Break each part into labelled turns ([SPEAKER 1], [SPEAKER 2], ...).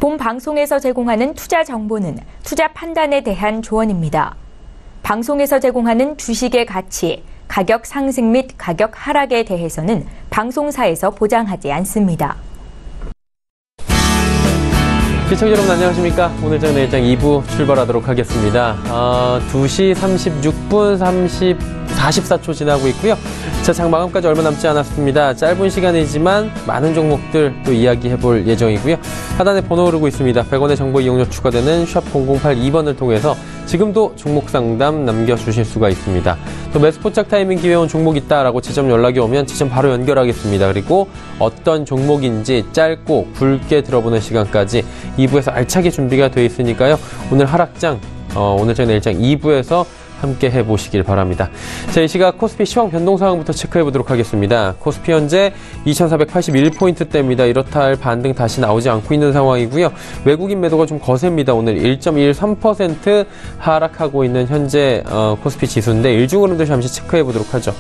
[SPEAKER 1] 본 방송에서 제공하는 투자 정보는 투자 판단에 대한 조언입니다. 방송에서 제공하는 주식의 가치, 가격 상승 및 가격 하락에 대해서는 방송사에서 보장하지 않습니다.
[SPEAKER 2] 시청자 여러분 안녕하십니까? 오늘장 내일장 2부 출발하도록 하겠습니다. 2시 36분 44초 지나고 있고요. 자, 장 마감까지 얼마 남지 않았습니다. 짧은 시간이지만 많은 종목들 또 이야기해 볼 예정이고요. 하단에 번호 오르고 있습니다. 100원의 정보 이용료 추가되는 샵 0082번을 통해서 지금도 종목 상담 남겨주실 수가 있습니다. 또 매수포착 타이밍 기회 온 종목 있다라고 지점 연락이 오면 지점 바로 연결하겠습니다. 그리고 어떤 종목인지 짧고 굵게 들어보는 시간까지 2부에서 알차게 준비가 되어 있으니까요. 오늘 하락장, 오늘장 내일장 2부에서 함께 해보시길 바랍니다. 자, 이 시각 코스피 시황 변동 상황부터 체크해보도록 하겠습니다. 코스피 현재 2481포인트대입니다. 이렇다 할 반등 다시 나오지 않고 있는 상황이고요. 외국인 매도가 좀 거셉니다. 오늘 1.13% 하락하고 있는 현재 코스피 지수인데 일중 흐름도 잠시 체크해보도록 하죠.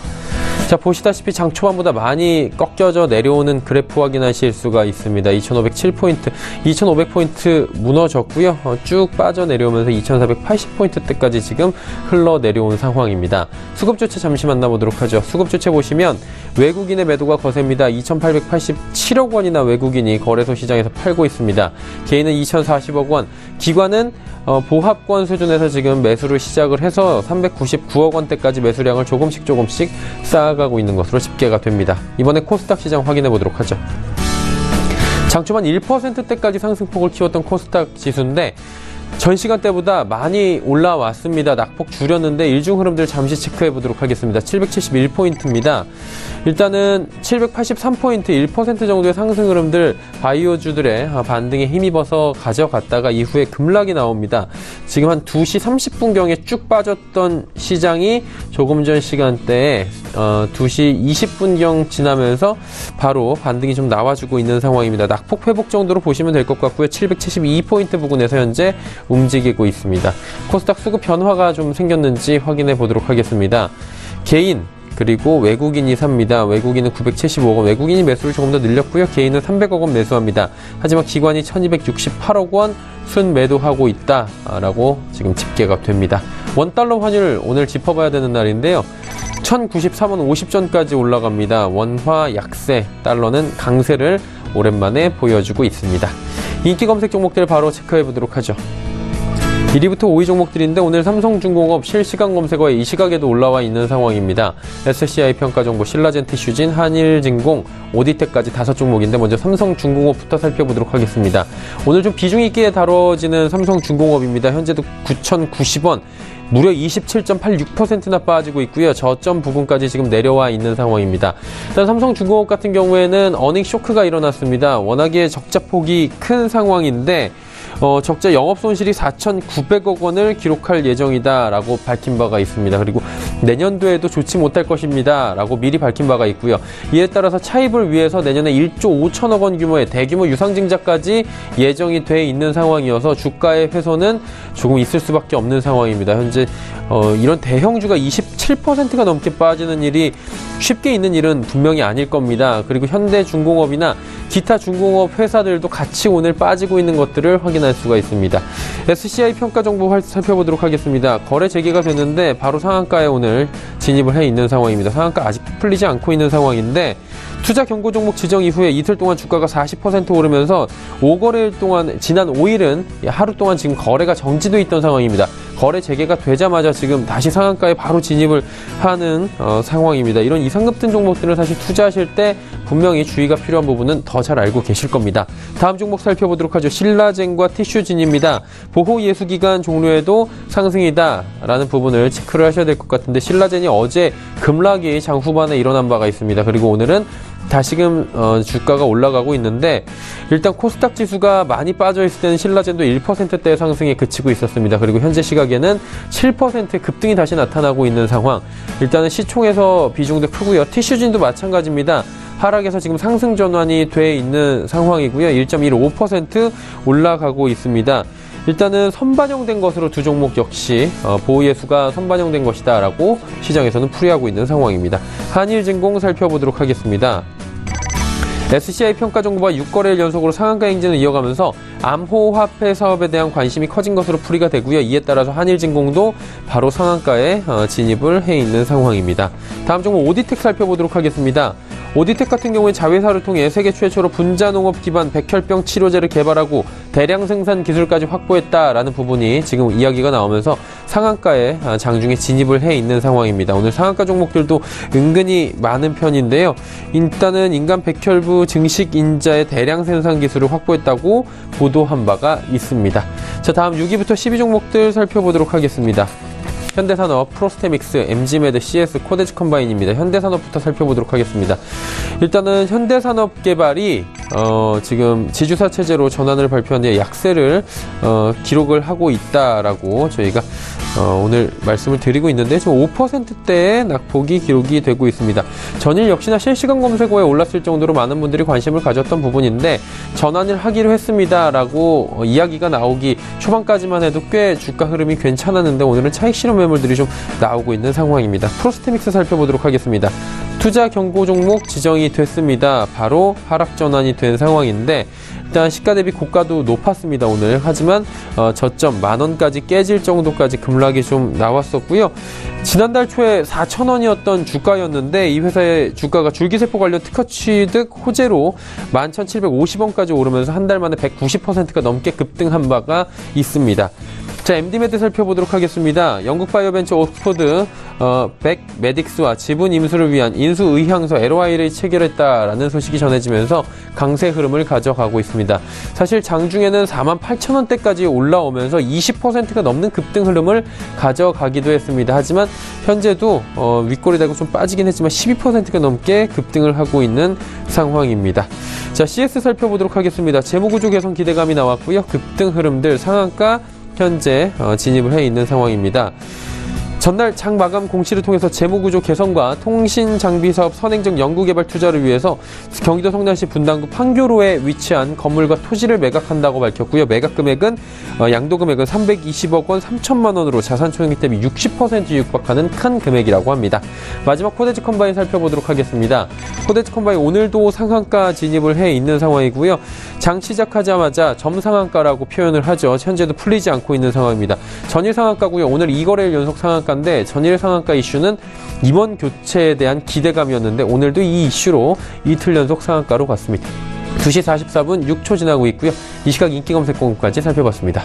[SPEAKER 2] 자, 보시다시피 장 초반보다 많이 꺾여져 내려오는 그래프 확인하실 수가 있습니다. 2507포인트, 2500포인트 무너졌고요. 쭉 빠져 내려오면서 2480포인트대까지 지금 흘러 내려온 상황입니다. 수급 주체 잠시 만나보도록 하죠. 수급 주체 보시면 외국인의 매도가 거셉니다. 2887억 원이나 외국인이 거래소 시장에서 팔고 있습니다. 개인은 2040억 원, 기관은 보합권 수준에서 지금 매수를 시작을 해서 399억 원대까지 매수량을 조금씩 쌓아가고 있는 것으로 집계가 됩니다. 이번에 코스닥 시장 확인해 보도록 하죠. 장초반 1%대까지 상승폭을 키웠던 코스닥 지수인데 전 시간대보다 많이 올라왔습니다. 낙폭 줄였는데 일중 흐름들 잠시 체크해 보도록 하겠습니다. 771포인트입니다. 일단은 783포인트 1% 정도의 상승 흐름들 바이오주들의 반등에 힘입어서 가져갔다가 이후에 급락이 나옵니다. 지금 한 2시 30분경에 쭉 빠졌던 시장이 조금 전 시간대에 2시 20분경 지나면서 바로 반등이 좀 나와주고 있는 상황입니다. 낙폭 회복 정도로 보시면 될 것 같고요. 772포인트 부근에서 현재 움직이고 있습니다. 코스닥 수급 변화가 좀 생겼는지 확인해 보도록 하겠습니다. 개인 그리고 외국인이 삽니다. 외국인은 975억 원, 외국인이 매수를 조금 더 늘렸고요. 개인은 300억 원 매수합니다. 하지만 기관이 1268억 원 순매도하고 있다라고 지금 집계가 됩니다. 원달러 환율 오늘 짚어봐야 되는 날인데요. 1093원 50전까지 올라갑니다. 원화 약세, 달러는 강세를 오랜만에 보여주고 있습니다. 인기 검색 종목들 바로 체크해 보도록 하죠. 1위부터 5위 종목들인데 오늘 삼성중공업 실시간 검색어에 이 시각에도 올라와 있는 상황입니다. SCI 평가정보, 신라젠 티슈진, 한일진공, 오디텍까지 5종목인데 먼저 삼성중공업부터 살펴보도록 하겠습니다. 오늘 좀 비중 있게 다뤄지는 삼성중공업입니다. 현재도 9,090원. 무려 27.86%나 빠지고 있고요. 저점 부근까지 지금 내려와 있는 상황입니다. 일단 삼성중공업 같은 경우에는 어닝 쇼크가 일어났습니다. 워낙에 적자폭이 큰 상황인데 적자 영업손실이 4,900억 원을 기록할 예정이다라고 밝힌 바가 있습니다. 그리고 내년도에도 좋지 못할 것입니다 라고 미리 밝힌 바가 있고요. 이에 따라서 차입을 위해서 내년에 1조 5천억 원 규모의 대규모 유상증자까지 예정이 돼 있는 상황이어서 주가의 훼손은 조금 있을 수밖에 없는 상황입니다. 현재 이런 대형주가 27%가 넘게 빠지는 일이 쉽게 있는 일은 분명히 아닐 겁니다. 그리고 현대중공업이나 기타 중공업 회사들도 같이 오늘 빠지고 있는 것들을 확인할 수가 있습니다. SCI 평가 정보 살펴보도록 하겠습니다. 거래 재개가 됐는데 바로 상한가에 오늘 진입을 해 있는 상황입니다. 상한가 아직도 풀리지 않고 있는 상황인데 투자 경고 종목 지정 이후에 이틀 동안 주가가 40% 오르면서 5거래일 동안 지난 5일은 하루 동안 지금 거래가 정지돼 있던 상황입니다. 거래 재개가 되자마자 지금 다시 상한가에 바로 진입을 하는 상황입니다. 이런 이상 급등 종목들은 사실 투자하실 때 분명히 주의가 필요한 부분은 더 잘 알고 계실 겁니다. 다음 종목 살펴보도록 하죠. 신라젠과 티슈진입니다. 보호 예수 기간 종료에도 상승이다라는 부분을 체크를 하셔야 될 것 같은데 신라젠이 어제 급락이 장 후반에 일어난 바가 있습니다. 그리고 오늘은 다시금 주가가 올라가고 있는데 일단 코스닥 지수가 많이 빠져있을 때는 신라젠도 1%대의 상승에 그치고 있었습니다. 그리고 현재 시각에는 7% 급등이 다시 나타나고 있는 상황. 일단은 시총에서 비중도 크고요. 티슈진도 마찬가지입니다. 하락에서 지금 상승 전환이 돼 있는 상황이고요. 1.15% 올라가고 있습니다. 일단은 선반영된 것으로 두 종목 역시 보호예수가 선반영된 것이다 라고 시장에서는 풀이하고 있는 상황입니다. 한일진공 살펴보도록 하겠습니다. SCI 평가 정보가 6거래일 연속으로 상한가 행진을 이어가면서 암호화폐 사업에 대한 관심이 커진 것으로 풀이가 되고요. 이에 따라서 한일진공도 바로 상한가에 진입을 해 있는 상황입니다. 다음 종목 오디텍 살펴보도록 하겠습니다. 오디텍 같은 경우에 자회사를 통해 세계 최초로 분자농업 기반 백혈병 치료제를 개발하고 대량 생산 기술까지 확보했다라는 부분이 지금 이야기가 나오면서 상한가에 장중에 진입을 해 있는 상황입니다. 오늘 상한가 종목들도 은근히 많은 편인데요. 일단은 인간 백혈부 증식 인자의 대량 생산 기술을 확보했다고 보도한 바가 있습니다. 자, 다음 6위부터 12종목들 살펴보도록 하겠습니다. 현대산업, 프로스테믹스, MG메드, CS, 코데지컴바인입니다. 현대산업부터 살펴보도록 하겠습니다. 일단은 현대산업개발이 지금 지주사 체제로 전환을 발표한 뒤에 약세를 기록을 하고 있다라고 저희가 오늘 말씀을 드리고 있는데 지금 5%대의 낙폭이 기록이 되고 있습니다. 전일 역시나 실시간 검색어에 올랐을 정도로 많은 분들이 관심을 가졌던 부분인데 전환을 하기로 했습니다라고 이야기가 나오기 초반까지만 해도 꽤 주가 흐름이 괜찮았는데 오늘은 차익 실현 매물들이 좀 나오고 있는 상황입니다. 프로스테믹스 살펴보도록 하겠습니다. 투자 경고 종목 지정이 됐습니다. 바로 하락 전환이 된 상황인데 일단 시가 대비 고가도 높았습니다. 오늘. 하지만 저점 10,000원까지 깨질 정도까지 급락이 좀 나왔었고요. 지난달 초에 4,000원이었던 주가였는데 이 회사의 주가가 줄기세포 관련 특허 취득 호재로 11,750원까지 오르면서 한 달 만에 190%가 넘게 급등한 바가 있습니다. 자, MD메드 살펴보도록 하겠습니다. 영국 바이오벤처 옥스포드 백메딕스와 지분 임수를 위한 인수 의향서 LOI를 체결했다라는 소식이 전해지면서 강세 흐름을 가져가고 있습니다. 사실 장중에는 48,000원대까지 올라오면서 20%가 넘는 급등 흐름을 가져가기도 했습니다. 하지만 현재도 윗골이 되고 좀 빠지긴 했지만 12%가 넘게 급등을 하고 있는 상황입니다. 자, CS 살펴보도록 하겠습니다. 재무구조 개선 기대감이 나왔고요. 급등 흐름들 상한가 현재 진입을 해 있는 상황입니다. 전날 장 마감 공시를 통해서 재무구조 개선과 통신장비사업 선행적 연구개발 투자를 위해서 경기도 성남시 분당구 판교로에 위치한 건물과 토지를 매각한다고 밝혔고요. 매각 금액은 양도 금액은 320억 원 3천만 원으로 자산 총액 대비 60% 육박하는 큰 금액이라고 합니다. 마지막 코데지컴바인 살펴보도록 하겠습니다. 코데지컴바인 오늘도 상한가 진입을 해 있는 상황이고요. 장 시작하자마자 점상한가라고 표현을 하죠. 현재도 풀리지 않고 있는 상황입니다. 전일 상한가고요. 오늘 2거래일 연속 상한가인데 전일 상한가 이슈는 임원 교체에 대한 기대감이었는데 오늘도 이 이슈로 이틀 연속 상한가로 갔습니다. 2시 44분 6초 지나고 있고요. 이 시각 인기검색 공급까지 살펴봤습니다.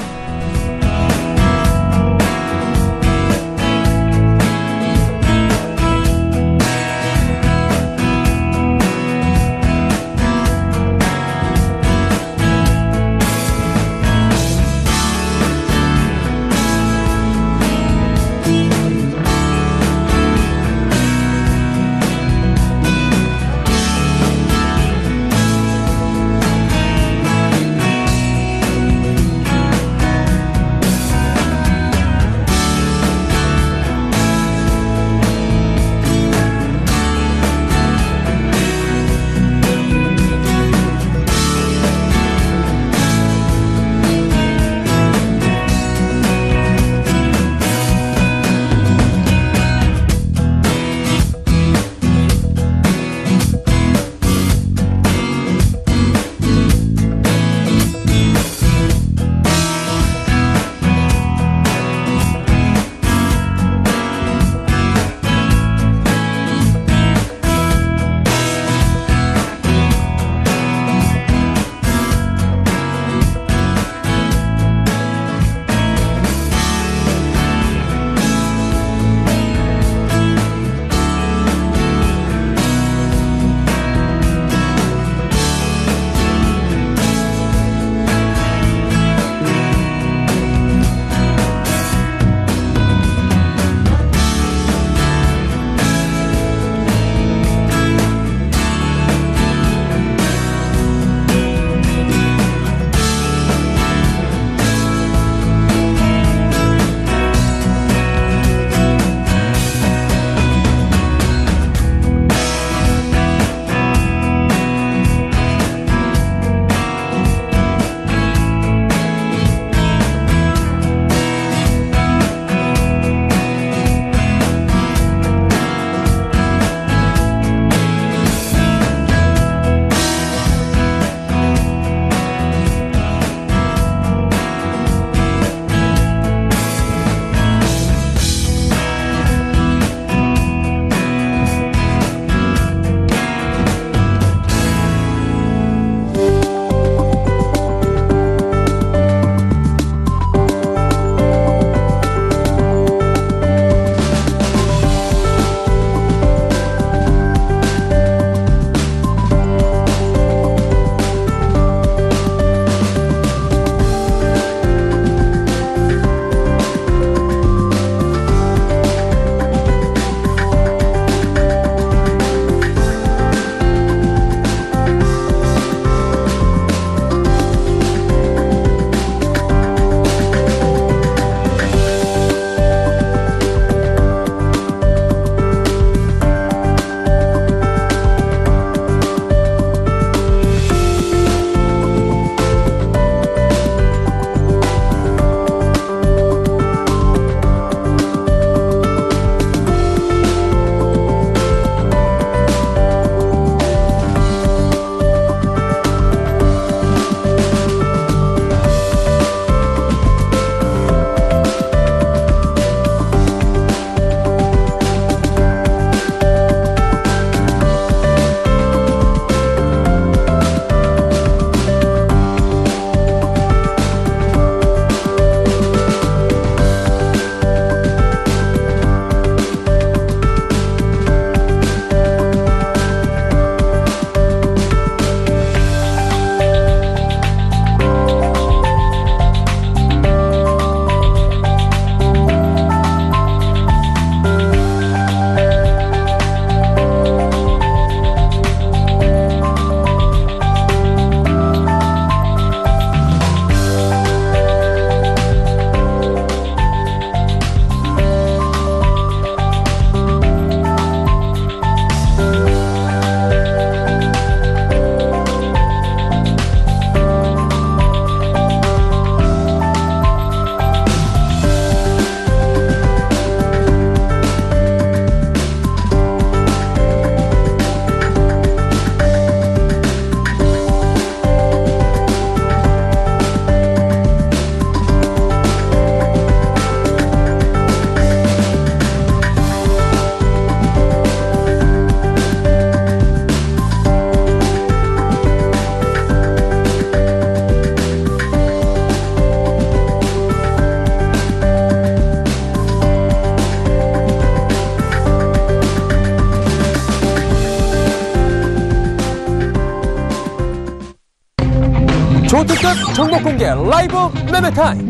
[SPEAKER 2] 고특급 종목 공개 라이브 매매 타임.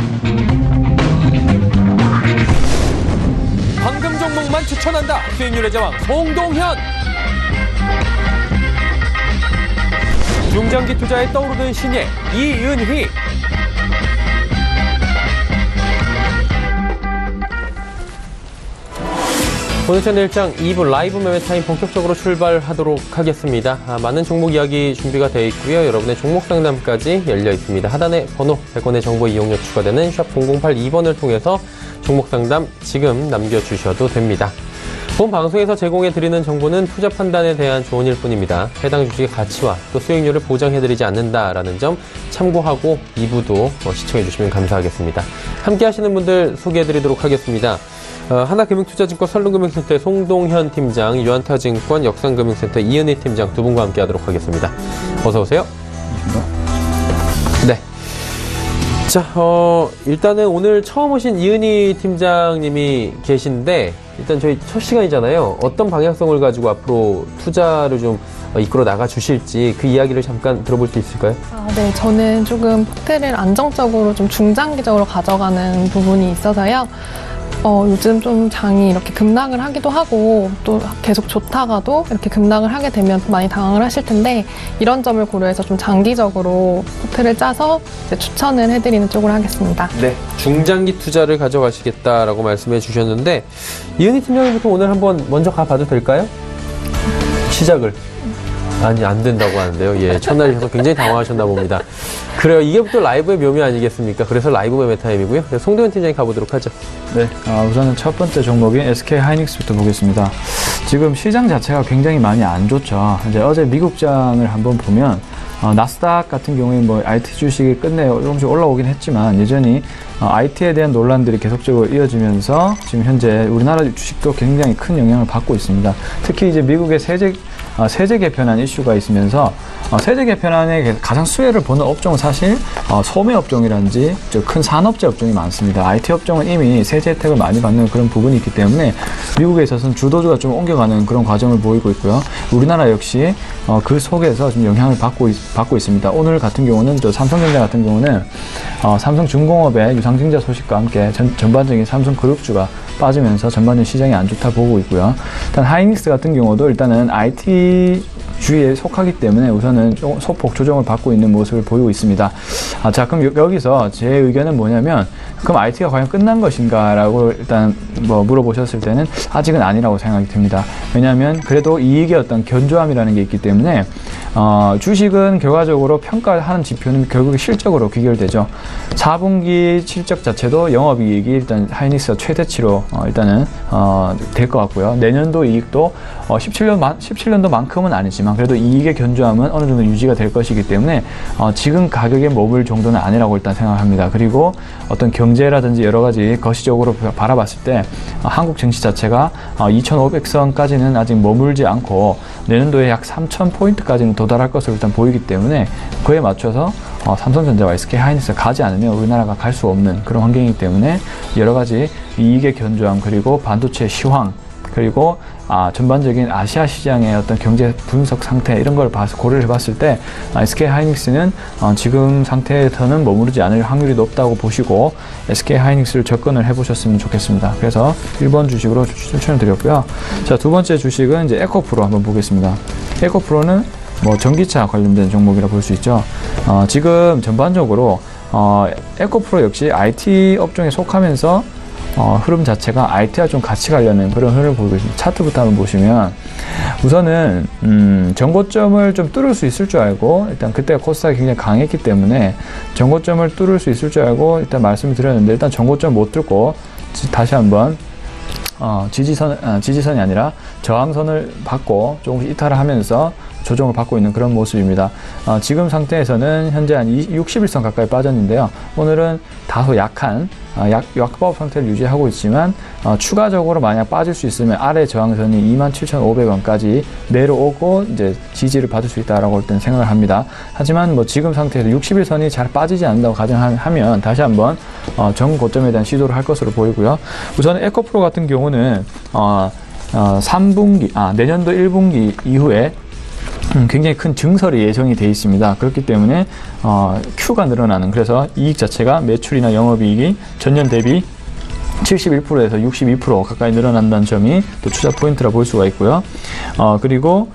[SPEAKER 2] 황금 종목만 추천한다. 수익률의 제왕 송동현. 중장기 투자에 떠오르는 신예 이은희. 오늘 채널장 2부 라이브 매매 타임 본격적으로 출발하도록 하겠습니다. 많은 종목 이야기 준비가 되어 있고요. 여러분의 종목 상담까지 열려 있습니다. 하단에 번호 100원의 정보 이용료 추가되는 샵 0082번을 통해서 종목 상담 지금 남겨주셔도 됩니다. 본 방송에서 제공해드리는 정보는 투자 판단에 대한 조언일 뿐입니다. 해당 주식의 가치와 또 수익률을 보장해드리지 않는다라는 점 참고하고 2부도 시청해주시면 감사하겠습니다. 함께 하시는 분들 소개해드리도록 하겠습니다. 하나금융투자증권 설릉금융센터의 송동현 팀장, 유한타증권 역상금융센터 이은희 팀장 두 분과 함께 하도록 하겠습니다. 어서 오세요. 네. 자, 일단은 오늘 처음 오신 이은희 팀장님이 계신데, 일단 저희 첫 시간이잖아요. 어떤 방향성을 가지고 앞으로 투자를 좀 이끌어 나가 주실지 그 이야기를 잠깐 들어볼 수 있을까요?
[SPEAKER 3] 네, 저는 조금 포트를 안정적으로 좀 중장기적으로 가져가는 부분이 있어서요. 요즘 좀 장이 이렇게 급락을 하기도 하고 또 계속 좋다가도 이렇게 급락을 하게 되면 많이 당황을 하실 텐데, 이런 점을 고려해서 좀 장기적으로 포트를 짜서 이제 추천을 해드리는 쪽으로 하겠습니다.
[SPEAKER 2] 네, 중장기 투자를 가져가시겠다라고 말씀해 주셨는데, 이은희 팀장님부터 오늘 한번 먼저 가봐도 될까요? 시작을. 아니, 안 된다고 하는데요. 예, 첫날이셔서 굉장히 당황하셨나 봅니다. 그래요. 이게 또 라이브의 묘미 아니겠습니까? 그래서 라이브 매매 타임이고요. 송동현 팀장님 가보도록 하죠.
[SPEAKER 4] 네, 우선은 첫 번째 종목인 SK 하이닉스부터 보겠습니다. 지금 시장 자체가 굉장히 많이 안 좋죠. 이제 어제 미국장을 한번 보면 나스닥 같은 경우에 뭐 IT 주식이 끝내 조금씩 올라오긴 했지만 여전히 IT에 대한 논란들이 계속적으로 이어지면서 지금 현재 우리나라 주식도 굉장히 큰 영향을 받고 있습니다. 특히 이제 미국의 세제 개편안 이슈가 있으면서 세제 개편안에 가장 수혜를 보는 업종은 사실 소매 업종이라든지 큰 산업재 업종이 많습니다. IT 업종은 이미 세제 혜택을 많이 받는 그런 부분이 있기 때문에 미국에 있어서는 주도주가 좀 옮겨가는 그런 과정을 보이고 있고요. 우리나라 역시 그 속에서 좀 영향을 받고 있습니다. 오늘 같은 경우는 삼성전자 같은 경우는 삼성중공업의 유상증자 소식과 함께 전반적인 삼성그룹주가 빠지면서 전반적인 시장이 안 좋다 보고 있고요. 일단 하이닉스 같은 경우도 일단은 IT 주위에 속하기 때문에 우선은 소폭 조정을 받고 있는 모습을 보이고 있습니다. 자, 그럼 여기서 제 의견은 뭐냐면, 그럼 IT가 과연 끝난 것인가 라고 일단 물어보셨을 때는 아직은 아니라고 생각이 듭니다. 왜냐하면 그래도 이익의 어떤 견조함이라는 게 있기 때문에 주식은 결과적으로 평가하는 지표는 결국 실적으로 귀결되죠. 4분기 실적 자체도 영업이익이 일단 하이닉스가 최대치로 일단은 될 것 같고요. 내년도 이익도 17년도만큼은 아니지만 그래도 이익의 견조함은 어느 정도 유지가 될 것이기 때문에 지금 가격에 머물 정도는 아니라고 일단 생각합니다. 그리고 어떤 경제라든지 여러 가지 거시적으로 바라봤을 때 한국 증시 자체가 2,500선까지는 아직 머물지 않고 내년도에 약 3,000포인트까지는 도달할 것으로 일단 보이기 때문에 그에 맞춰서 삼성전자와 SK 하이닉스가 가지 않으면 우리나라가 갈 수 없는 그런 환경이기 때문에 여러 가지 이익의 견조함, 그리고 반도체 시황, 그리고 전반적인 아시아 시장의 어떤 경제 분석 상태 이런 걸 고려를 해봤을 때 SK 하이닉스는 지금 상태에서는 머무르지 않을 확률이 높다고 보시고 SK 하이닉스를 접근을 해보셨으면 좋겠습니다. 그래서 1번 주식으로 추천을 드렸고요. 자, 두 번째 주식은 이제 에코프로 한번 보겠습니다. 에코프로는 전기차 관련된 종목이라 볼 수 있죠. 지금 전반적으로 에코프로 역시 IT 업종에 속하면서 흐름 자체가 IT와 좀 같이 가려는 그런 흐름을 보이고 있습니다. 차트부터 한번 보시면 우선은 전고점을 좀 뚫을 수 있을 줄 알고, 일단 그때가 코스닥이 굉장히 강했기 때문에 전고점을 뚫을 수 있을 줄 알고 일단 말씀을 드렸는데, 일단 전고점 못 뚫고 다시 한번 지지선이 아니라 저항선을 받고 조금씩 이탈을 하면서 조정을 받고 있는 그런 모습입니다. 지금 상태에서는 현재 한 60일선 가까이 빠졌는데요. 오늘은 다소 약한 약법 상태를 유지하고 있지만 추가적으로 만약 빠질 수 있으면 아래 저항선이 27,500원까지 내려오고 이제 지지를 받을 수 있다라고 일단 생각을 합니다. 하지만 지금 상태에서 60일선이 잘 빠지지 않는다고 가정하면 다시 한번 전 고점에 대한 시도를 할 것으로 보이고요. 우선 에코프로 같은 경우는 3분기 내년도 1분기 이후에 굉장히 큰 증설이 예정이 돼 있습니다. 그렇기 때문에 Q가 늘어나는, 그래서 이익 자체가 매출이나 영업이익이 전년 대비 71%에서 62% 가까이 늘어난다는 점이 또 투자 포인트라 볼 수가 있고요. 그리고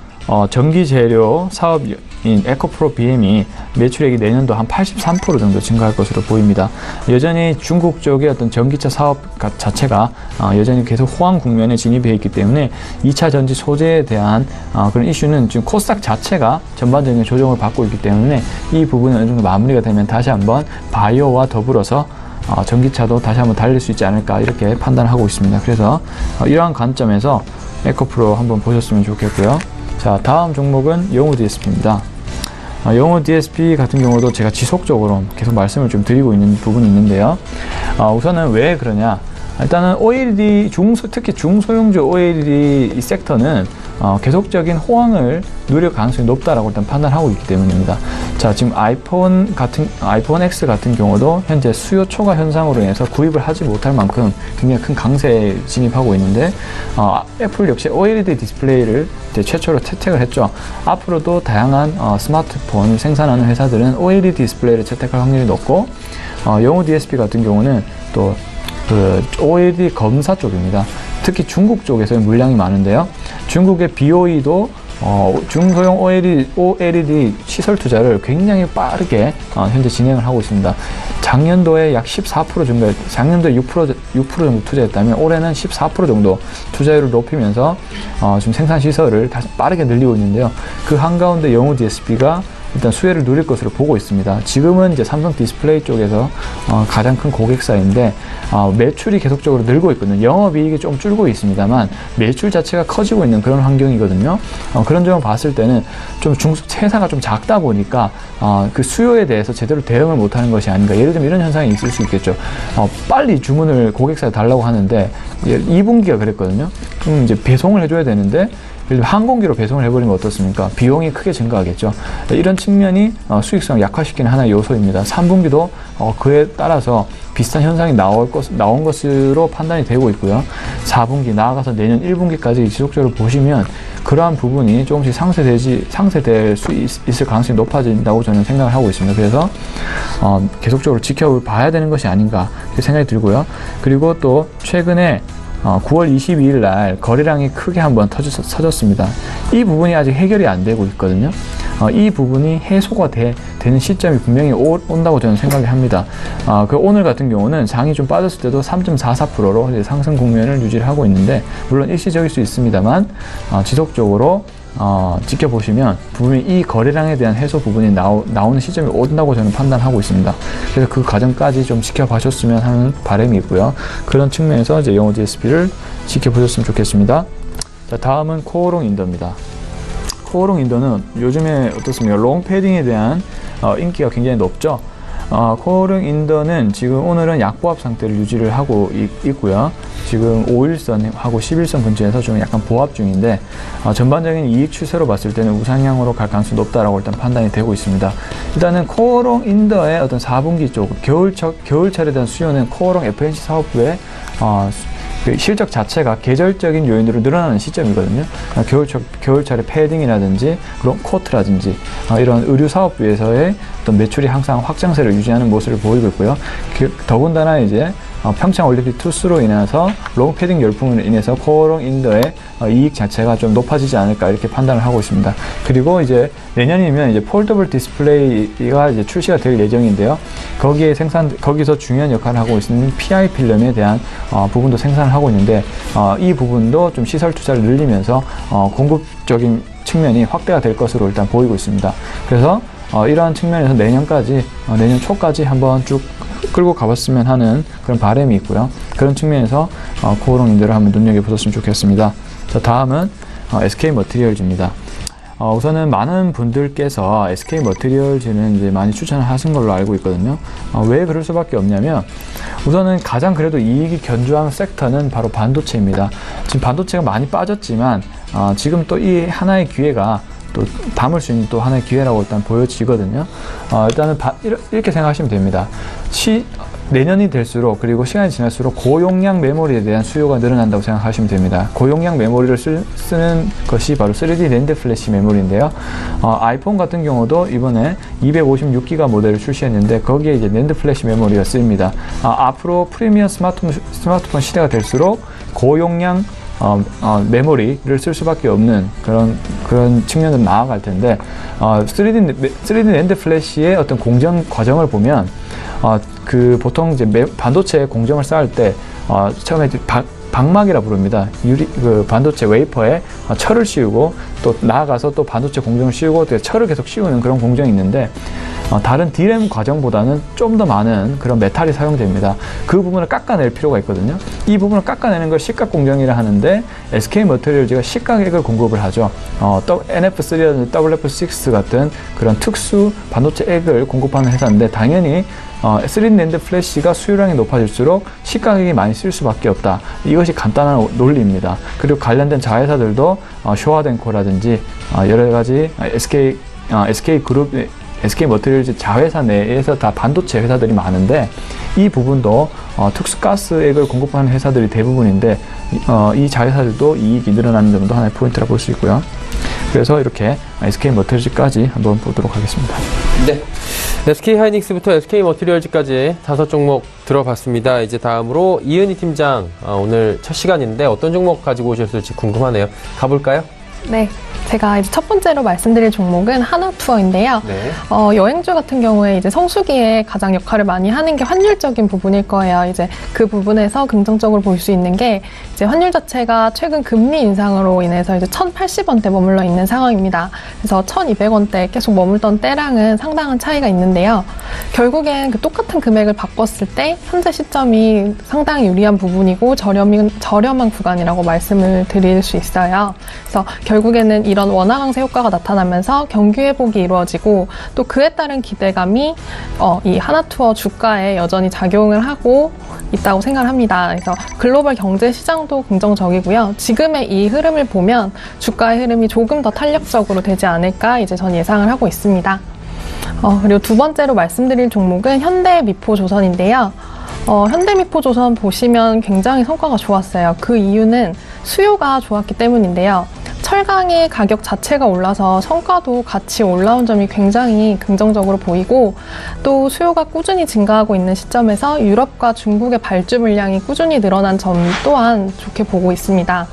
[SPEAKER 4] 전기 재료 사업인 에코프로 BM이 매출액이 내년도 한 83% 정도 증가할 것으로 보입니다. 여전히 중국 쪽의 어떤 전기차 사업 자체가 여전히 계속 호황 국면에 진입해 있기 때문에 2차 전지 소재에 대한 그런 이슈는 지금 코스닥 자체가 전반적인 조정을 받고 있기 때문에 이 부분은 어느 정도 마무리가 되면 다시 한번 바이오와 더불어서 전기차도 다시 한번 달릴 수 있지 않을까 이렇게 판단하고 있습니다. 그래서 이러한 관점에서 에코프로 한번 보셨으면 좋겠고요. 자, 다음 종목은 영우 DSP입니다. 영우 DSP 같은 경우도 제가 지속적으로 계속 말씀을 좀 드리고 있는 부분이 있는데요. 우선은 왜 그러냐? 일단은 OLED 특히 중소형주 OLED 이 섹터는 계속적인 호황을 누릴 가능성이 높다라고 일단 판단하고 있기 때문입니다. 자, 지금 아이폰 X 같은 경우도 현재 수요 초과 현상으로 인해서 구입을 하지 못할 만큼 굉장히 큰 강세에 진입하고 있는데, 애플 역시 OLED 디스플레이를 이제 최초로 채택을 했죠. 앞으로도 다양한 스마트폰을 생산하는 회사들은 OLED 디스플레이를 채택할 확률이 높고, 영우 DSP 같은 경우는 또 OLED 검사 쪽입니다. 특히 중국 쪽에서의 물량이 많은데요. 중국의 BOE도 중소형 OLED 시설 투자를 굉장히 빠르게 현재 진행을 하고 있습니다. 작년도에 약 14% 정도, 작년도에 6% 정도 투자했다면 올해는 14% 정도 투자율을 높이면서 지금 생산 시설을 다시 빠르게 늘리고 있는데요. 그 한가운데 영우 DSP가 일단 수혜를 누릴 것으로 보고 있습니다. 지금은 이제 삼성 디스플레이 쪽에서 가장 큰 고객사인데 매출이 계속적으로 늘고 있거든요. 영업이익이 좀 줄고 있습니다만 매출 자체가 커지고 있는 그런 환경이거든요. 그런 점을 봤을 때는 좀 회사가 좀 작다 보니까 그 수요에 대해서 제대로 대응을 못하는 것이 아닌가. 예를 들면 이런 현상이 있을 수 있겠죠. 빨리 주문을 고객사에 달라고 하는데 2분기가 그랬거든요. 그럼 이제 배송을 해줘야 되는데 예를 들면 항공기로 배송을 해버리면 어떻습니까? 비용이 크게 증가하겠죠. 이런 측면이 수익성을 약화시키는 하나의 요소입니다. 3분기도 그에 따라서 비슷한 현상이 나온 것으로 판단이 되고 있고요. 4분기 나아가서 내년 1분기까지 지속적으로 보시면 그러한 부분이 조금씩 상쇄될 수 있을 가능성이 높아진다고 저는 생각을 하고 있습니다. 그래서 계속적으로 지켜봐야 되는 것이 아닌가 생각이 들고요. 그리고 또 최근에 9월 22일 날 거래량이 크게 한번 터졌습니다. 이 부분이 아직 해결이 안 되고 있거든요. 이 부분이 해소가 되는 시점이 분명히 온다고 저는 생각을 합니다. 오늘 같은 경우는 장이 좀 빠졌을 때도 3.44%로 상승 국면을 유지를 하고 있는데, 물론 일시적일 수 있습니다만 지속적으로 지켜보시면 분명히 이 거래량에 대한 해소 부분이 나오는 시점이 온다고 저는 판단하고 있습니다. 그래서 그 과정까지 좀 지켜봐셨으면 하는 바람이 있고요. 그런 측면에서 이제 영우 DSP를 지켜보셨으면 좋겠습니다. 자, 다음은 코오롱 인더입니다. 코오롱 인더는 요즘에 어떻습니까? 롱 패딩에 대한 인기가 굉장히 높죠. 코오롱 인더는 지금 오늘은 약보합 상태를 유지를 하고 있고요. 지금 5일선하고 11선 근처에서 좀 약간 보합 중인데, 전반적인 이익 추세로 봤을 때는 우상향으로 갈 가능성이 높다라고 일단 판단이 되고 있습니다. 일단은 코오롱 인더의 어떤 4분기 쪽 겨울철에 대한 수요는 코오롱 FNC 사업부의 그 실적 자체가 계절적인 요인으로 늘어나는 시점이거든요. 겨울철에 패딩이라든지 그런 코트라든지 이런 의류 사업부에서의 어떤 매출이 항상 확장세를 유지하는 모습을 보이고 있고요. 더군다나 이제 평창 올림픽 투스로 인해서 롱 패딩 열풍으로 인해서 코오롱 인더의 이익 자체가 좀 높아지지 않을까 이렇게 판단을 하고 있습니다. 그리고 이제 내년이면 이제 폴더블 디스플레이가 이제 출시가 될 예정인데요. 거기서 중요한 역할을 하고 있는 PI 필름에 대한 부분도 생산을 하고 있는데, 이 부분도 좀 시설 투자를 늘리면서 공급적인 측면이 확대가 될 것으로 일단 보이고 있습니다. 그래서 이러한 측면에서 내년 초까지 한번 쭉 끌고 가봤으면 하는 그런 바람이 있고요. 그런 측면에서 코오롱 인더를 한번 눈여겨보셨으면 좋겠습니다. 자, 다음은 SK 머티리얼즈입니다. 우선은 많은 분들께서 SK 머티리얼즈는 이제 많이 추천을 하신 걸로 알고 있거든요. 왜 그럴 수밖에 없냐면, 우선은 가장 그래도 이익이 견조한 섹터는 바로 반도체입니다. 지금 반도체가 많이 빠졌지만 지금 또 이 하나의 기회가 또 담을 수 있는 또 하나의 기회라고 일단 보여지거든요. 일단은 이렇게 생각하시면 됩니다. 내년이 될수록 그리고 시간이 지날수록 고용량 메모리에 대한 수요가 늘어난다고 생각하시면 됩니다. 고용량 메모리를 쓰는 것이 바로 3D 낸드 플래시 메모리인데요. 아이폰 같은 경우도 이번에 256기가 모델을 출시했는데 거기에 이제 낸드 플래시 메모리가 쓰입니다. 앞으로 프리미엄 스마트폰 시대가 될수록 고용량 메모리를 쓸 수밖에 없는 그런 측면으로 나아갈 텐데 3D 낸드 플래시의 어떤 공정 과정을 보면 보통 이제 반도체 공정을 쌓을 때 처음에 방막이라 부릅니다. 반도체 웨이퍼에 철을 씌우고 또 나아가서 또 반도체 공정을 씌우고 또 철을 계속 씌우는 그런 공정이 있는데 다른 D램 과정보다는 좀 더 많은 그런 메탈이 사용됩니다. 그 부분을 깎아낼 필요가 있거든요. 이 부분을 깎아내는 걸 식각 공정이라 하는데 SK 머티리얼즈가 식각액을 공급을 하죠. NF3라든지 WF6 같은 그런 특수 반도체 액을 공급하는 회사인데 당연히 3D 낸드 플래시가 수요량이 높아질수록 식각액이 많이 쓸 수밖에 없다. 이것이 간단한 논리입니다. 그리고 관련된 자회사들도 쇼와덴코라든지 여러 가지 SK 머티리얼즈 자회사 내에서 다 반도체 회사들이 많은데 이 부분도 특수가스액을 공급하는 회사들이 대부분인데 이 자회사들도 이익이 늘어나는 점도 하나의 포인트라 볼 수 있고요. 그래서 이렇게 SK 머티리얼즈까지 한번 보도록 하겠습니다.
[SPEAKER 2] 네. SK 하이닉스부터 SK 머티리얼즈까지 5종목 들어봤습니다. 이제 다음으로 이은희 팀장 오늘 첫 시간인데 어떤 종목 가지고 오셨을지 궁금하네요. 가볼까요?
[SPEAKER 3] 네. 제가 이제 첫 번째로 말씀드릴 종목은 하나투어인데요.
[SPEAKER 2] 네.
[SPEAKER 3] 여행주 같은 경우에 이제 성수기에 가장 역할을 많이 하는 게 환율적인 부분일 거예요. 이제 그 부분에서 긍정적으로 볼 수 있는 게 이제 환율 자체가 최근 금리 인상으로 인해서 이제 1,080원대 머물러 있는 상황입니다. 그래서 1,200원대 계속 머물던 때랑은 상당한 차이가 있는데요. 결국엔 그 똑같은 금액을 바꿨을 때 현재 시점이 상당히 유리한 부분이고 저렴한 구간이라고 말씀을 드릴 수 있어요. 그래서 결국에는 이런 원화 강세 효과가 나타나면서 경기 회복이 이루어지고 또 그에 따른 기대감이 이 하나투어 주가에 여전히 작용을 하고 있다고 생각을 합니다. 그래서 글로벌 경제 시장도 긍정적이고요. 지금의 이 흐름을 보면 주가의 흐름이 조금 더 탄력적으로 되지 않을까 이제 전 예상을 하고 있습니다. 그리고 두 번째로 말씀드릴 종목은 현대미포조선인데요. 현대미포조선 보시면 굉장히 성과가 좋았어요. 그 이유는 수요가 좋았기 때문인데요. 철강의 가격 자체가 올라서 성과도 같이 올라온 점이 굉장히 긍정적으로 보이고 또 수요가 꾸준히 증가하고 있는 시점에서 유럽과 중국의 발주 물량이 꾸준히 늘어난 점 또한 좋게 보고 있습니다.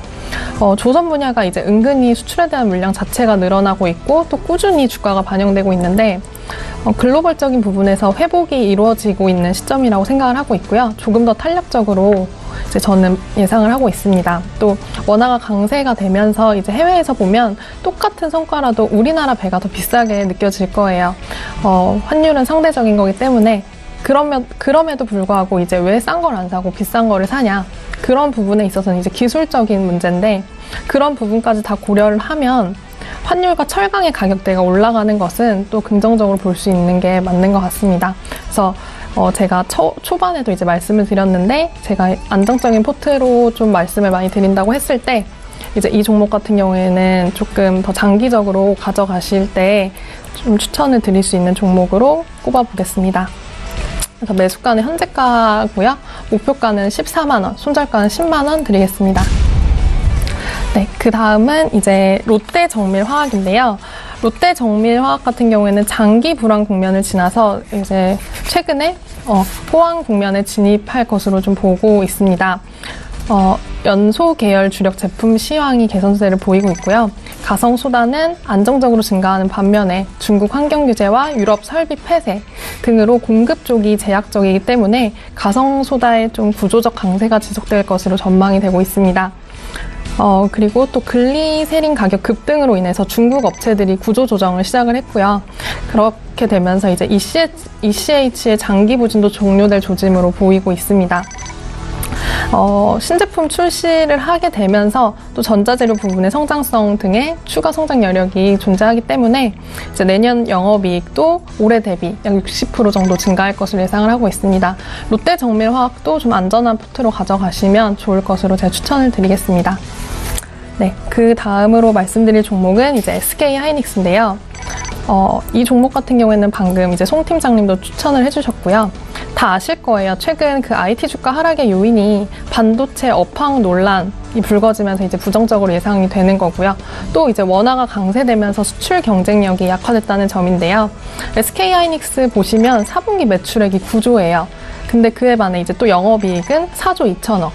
[SPEAKER 3] 조선 분야가 이제 은근히 수출에 대한 물량 자체가 늘어나고 있고 또 꾸준히 주가가 반영되고 있는데 글로벌적인 부분에서 회복이 이루어지고 있는 시점이라고 생각을 하고 있고요. 조금 더 탄력적으로 이제 저는 예상을 하고 있습니다. 또 원화가 강세가 되면서 이제 해외에서 보면 똑같은 성과라도 우리나라 배가 더 비싸게 느껴질 거예요. 환율은 상대적인 거기 때문에 그럼에도 불구하고 이제 왜 싼 걸 안 사고 비싼 거를 사냐 그런 부분에 있어서는 이제 기술적인 문제인데 그런 부분까지 다 고려를 하면 환율과 철강의 가격대가 올라가는 것은 또 긍정적으로 볼 수 있는 게 맞는 것 같습니다. 그래서 제가 초반에도 이제 말씀을 드렸는데 제가 안정적인 포트로 좀 말씀을 많이 드린다고 했을 때 이제 이 종목 같은 경우에는 조금 더 장기적으로 가져가실 때 좀 추천을 드릴 수 있는 종목으로 꼽아보겠습니다. 그래서 매수가는 현재가고요. 목표가는 14만원, 손절가는 10만원 드리겠습니다. 네, 그 다음은 이제 롯데정밀화학인데요. 롯데정밀화학 같은 경우에는 장기 불황 국면을 지나서 이제 최근에 호황 국면에 진입할 것으로 좀 보고 있습니다. 연소 계열 주력 제품 시황이 개선세를 보이고 있고요. 가성소다는 안정적으로 증가하는 반면에 중국 환경 규제와 유럽 설비 폐쇄 등으로 공급 쪽이 제약적이기 때문에 가성소다의 좀 구조적 강세가 지속될 것으로 전망이 되고 있습니다. 그리고 또 글리세린 가격 급등으로 인해서 중국 업체들이 구조 조정을 시작을 했고요. 그렇게 되면서 이제 ECH의 장기 부진도 종료될 조짐으로 보이고 있습니다. 신제품 출시를 하게 되면서 또 전자재료 부분의 성장성 등의 추가 성장 여력이 존재하기 때문에 이제 내년 영업이익도 올해 대비 약 60% 정도 증가할 것으로 예상을 하고 있습니다. 롯데정밀화학도 좀 안전한 포트로 가져가시면 좋을 것으로 제가 추천을 드리겠습니다. 네, 그 다음으로 말씀드릴 종목은 이제 SK 하이닉스인데요. 이 종목 같은 경우에는 방금 이제 송 팀장님도 추천을 해주셨고요. 다 아실 거예요. 최근 그 IT 주가 하락의 요인이 반도체 업황 논란이 불거지면서 이제 부정적으로 예상이 되는 거고요. 또 이제 원화가 강세되면서 수출 경쟁력이 약화됐다는 점인데요. SK하이닉스 보시면 4분기 매출액이 9조예요. 근데 그에 반해 이제 또 영업이익은 4조 2천억.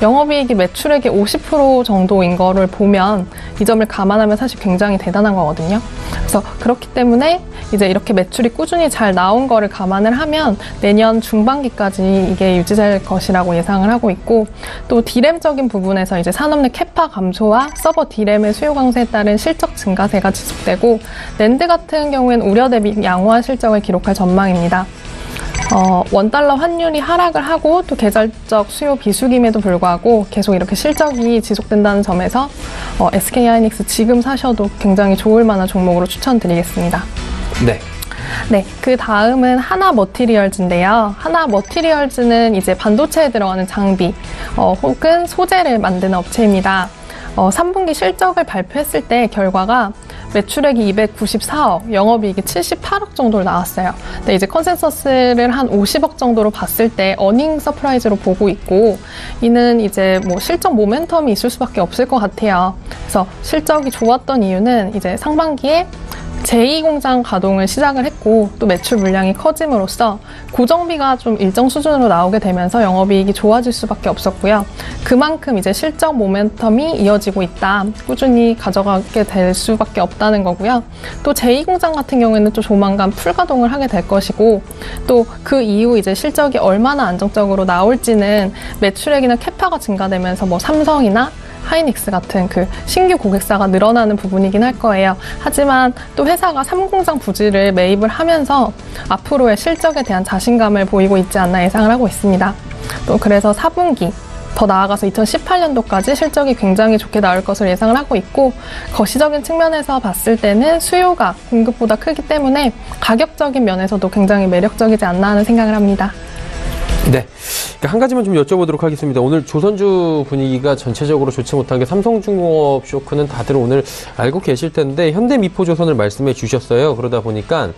[SPEAKER 3] 영업이익이 매출액의 50% 정도인 거를 보면 이 점을 감안하면 사실 굉장히 대단한 거거든요. 그래서 그렇기 때문에 이제 이렇게 매출이 꾸준히 잘 나온 거를 감안을 하면 내년 중반기까지 이게 유지될 것이라고 예상을 하고 있고, 또 디램적인 부분에서 이제 산업 내 캐파 감소와 서버 디램의 수요 강세에 따른 실적 증가세가 지속되고, 낸드 같은 경우에는 우려 대비 양호한 실적을 기록할 전망입니다. 원달러 환율이 하락을 하고 또 계절적 수요 비수기임에도 불구하고 계속 이렇게 실적이 지속된다는 점에서 SK하이닉스 지금 사셔도 굉장히 좋을 만한 종목으로 추천드리겠습니다.
[SPEAKER 2] 네.
[SPEAKER 3] 네, 그 다음은 하나머티리얼즈인데요. 하나머티리얼즈는 이제 반도체에 들어가는 장비 혹은 소재를 만드는 업체입니다. 3분기 실적을 발표했을 때 결과가 매출액이 294억, 영업이익이 78억 정도로 나왔어요. 근데 이제 컨센서스를 한 50억 정도로 봤을 때 어닝 서프라이즈로 보고 있고, 이는 이제 뭐 실적 모멘텀이 있을 수밖에 없을 것 같아요. 그래서 실적이 좋았던 이유는 이제 상반기에 제2공장 가동을 시작을 했고, 또 매출 물량이 커짐으로써 고정비가 좀 일정 수준으로 나오게 되면서 영업이익이 좋아질 수밖에 없었고요. 그만큼 이제 실적 모멘텀이 이어지고 있다, 꾸준히 가져가게 될 수밖에 없다는 거고요. 또 제2공장 같은 경우에는 또 조만간 풀가동을 하게 될 것이고, 또 그 이후 이제 실적이 얼마나 안정적으로 나올지는 매출액이나 캐파가 증가되면서 뭐 삼성이나 하이닉스 같은 그 신규 고객사가 늘어나는 부분이긴 할 거예요. 하지만 또 회사가 3공장 부지를 매입을 하면서 앞으로의 실적에 대한 자신감을 보이고 있지 않나 예상을 하고 있습니다. 또 그래서 4분기 더 나아가서 2018년도까지 실적이 굉장히 좋게 나올 것을 예상을 하고 있고, 거시적인 측면에서 봤을 때는 수요가 공급보다 크기 때문에 가격적인 면에서도 굉장히 매력적이지 않나 하는 생각을 합니다.
[SPEAKER 2] 네. 한 가지만 좀 여쭤보도록 하겠습니다. 오늘 조선주 분위기가 전체적으로 좋지 못한 게 삼성중공업 쇼크는 다들 오늘 알고 계실 텐데 현대미포조선을 말씀해 주셨어요. 그러다 보니까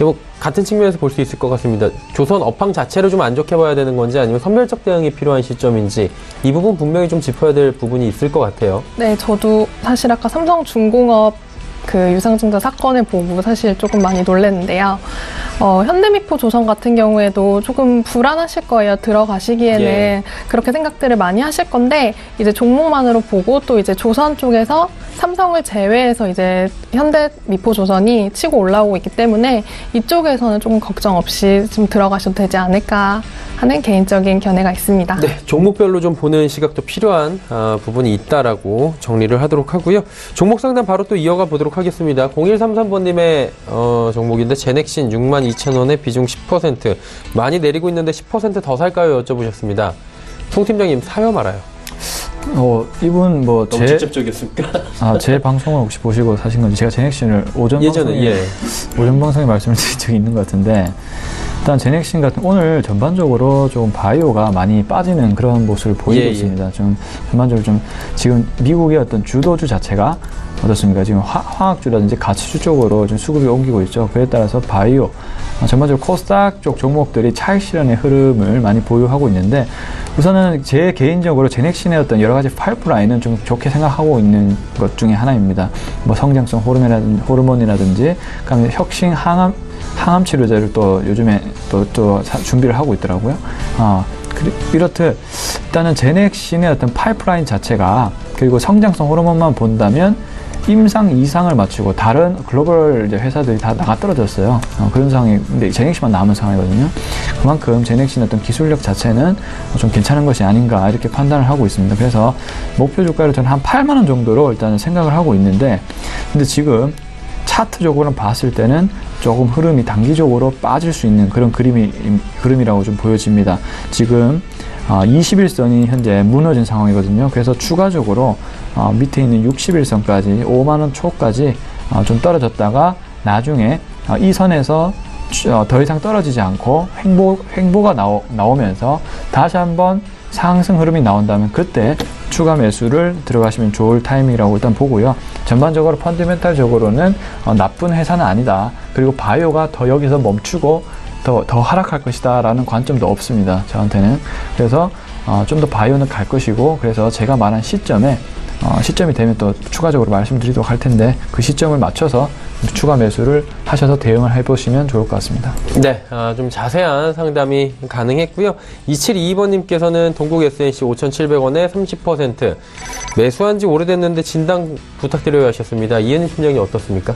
[SPEAKER 2] 뭐 같은 측면에서 볼 수 있을 것 같습니다. 조선 업황 자체를 좀 안 좋게 봐야 되는 건지 아니면 선별적 대응이 필요한 시점인지 이 부분 분명히 좀 짚어야 될 부분이 있을 것 같아요.
[SPEAKER 3] 네, 저도 사실 아까 삼성중공업 그 유상증자 사건을 보고 사실 조금 많이 놀랐는데요. 현대미포조선 같은 경우에도 조금 불안하실 거예요. 들어가시기에는.
[SPEAKER 2] 예.
[SPEAKER 3] 그렇게 생각들을 많이 하실 건데, 이제 종목만으로 보고 또 이제 조선 쪽에서 삼성을 제외해서 이제 현대미포조선이 치고 올라오고 있기 때문에 이쪽에서는 조금 걱정 없이 좀 들어가셔도 되지 않을까 하는 개인적인 견해가 있습니다.
[SPEAKER 2] 네, 종목별로 좀 보는 시각도 필요한 부분이 있다라고 정리를 하도록 하고요. 종목 상담 바로 또 이어가 보도록 하겠습니다. 0133번님의 종목인데 제넥신 62,000원에 비중 10% 많이 내리고 있는데 10% 더 살까요? 여쭤보셨습니다. 송 팀장님 사요 말아요?
[SPEAKER 4] 이분 뭐
[SPEAKER 2] 너무 직접적이었습니까?
[SPEAKER 4] 제 방송을 혹시 보시고 사신 건지, 제가 제넥신을 오전 방송에 말씀을 드린 적이 있는 것 같은데, 일단 제넥신 같은 오늘 전반적으로 좀 바이오가 많이 빠지는 그런 모습을 보이고 있습니다. 좀 전반적으로 좀 지금 미국의 어떤 주도주 자체가 어떻습니까? 지금 화학주라든지 가치주 쪽으로 좀 수급이 옮기고 있죠. 그에 따라서 바이오 전반적으로 코스닥 쪽 종목들이 차익 실현의 흐름을 많이 보유하고 있는데, 우선은 제 개인적으로 제넥신의 어떤 여러 가지 파이프라인은 좀 좋게 생각하고 있는 것 중에 하나입니다. 뭐 성장성 호르몬이라든지 그다음에 혁신 항암 치료제를 또 요즘에 또 준비를 하고 있더라고요. 이렇듯 일단은 제넥신의 어떤 파이프라인 자체가, 그리고 성장성 호르몬만 본다면 임상 2상을 맞추고 다른 글로벌 이제 회사들이 다 나가 떨어졌어요. 그런 상황이, 근데 제넥신만 남은 상황이거든요. 그만큼 제넥신 어떤 기술력 자체는 좀 괜찮은 것이 아닌가 이렇게 판단을 하고 있습니다. 그래서 목표 주가를 저는 한 8만 원 정도로 일단은 생각을 하고 있는데, 근데 지금 차트적으로 봤을 때는 조금 흐름이 단기적으로 빠질 수 있는 그런 그림이라고 좀 보여집니다. 지금 21선이 현재 무너진 상황이거든요. 그래서 추가적으로 밑에 있는 61선까지 5만원 초까지 좀 떨어졌다가 나중에 이 선에서 더 이상 떨어지지 않고 횡보가 나오면서 다시 한번 상승 흐름이 나온다면 그때 추가 매수를 들어가시면 좋을 타이밍이라고 일단 보고요. 전반적으로 펀더멘탈적으로는 나쁜 회사는 아니다. 그리고 바이오가 더 여기서 멈추고 더 하락할 것이다 라는 관점도 없습니다. 저한테는. 그래서 좀 더 바이오는 갈 것이고, 그래서 제가 말한 시점이 되면 또 추가적으로 말씀드리도록 할 텐데, 그 시점을 맞춰서 추가 매수를 하셔서 대응을 해보시면 좋을 것 같습니다.
[SPEAKER 2] 네, 좀 자세한 상담이 가능했고요. 2722번님께서는 동국 SNC 5,700원에 30% 매수한 지 오래됐는데 진단 부탁드려야 하셨습니다. 이해는 팀장님 어떻습니까?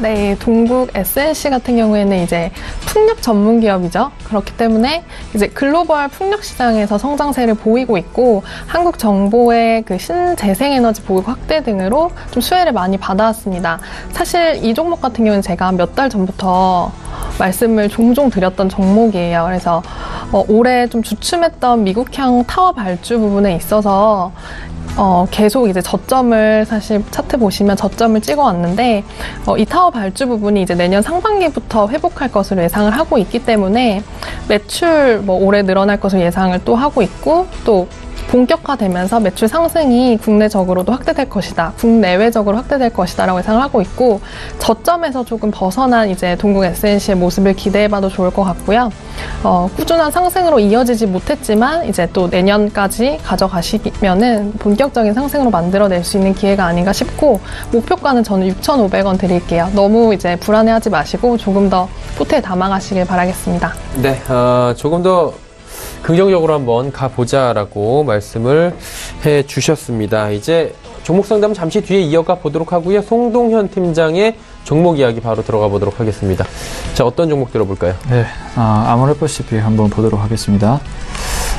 [SPEAKER 3] 네, 동국 SNC 같은 경우에는 이제 풍력 전문 기업이죠. 그렇기 때문에 이제 글로벌 풍력 시장에서 성장세를 보이고 있고, 한국 정부의 그 신재생에너지 보급 확대 등으로 좀 수혜를 많이 받아왔습니다. 사실 이 종목 같은 경우는 제가 몇 달 전부터 말씀을 종종 드렸던 종목이에요. 그래서 올해 좀 주춤했던 미국형 타워 발주 부분에 있어서 계속 이제 저점을, 사실 차트 보시면 저점을 찍어 왔는데, 이 타워 발주 부분이 이제 내년 상반기부터 회복할 것으로 예상을 하고 있기 때문에 매출 올해 늘어날 것으로 예상을 또 하고 있고, 또 본격화되면서 매출 상승이 국내적으로도 확대될 것이다, 국내외적으로 확대될 것이다 라고 예상을 하고 있고, 저점에서 조금 벗어난 이제 동국 SNC의 모습을 기대해봐도 좋을 것 같고요. 꾸준한 상승으로 이어지지 못했지만 이제 또 내년까지 가져가시면은 본격적인 상승으로 만들어낼 수 있는 기회가 아닌가 싶고, 목표가는 저는 6,500원 드릴게요. 너무 이제 불안해하지 마시고 조금 더 포트에 담아가시길 바라겠습니다.
[SPEAKER 2] 네, 조금 더 긍정적으로 한번 가보자라고 말씀을 해 주셨습니다. 이제 종목 상담 잠시 뒤에 이어가 보도록 하고요. 송동현 팀장의 종목 이야기 바로 들어가 보도록 하겠습니다. 자, 어떤 종목 들어볼까요?
[SPEAKER 4] 네, 아모레퍼시픽 한번 보도록 하겠습니다.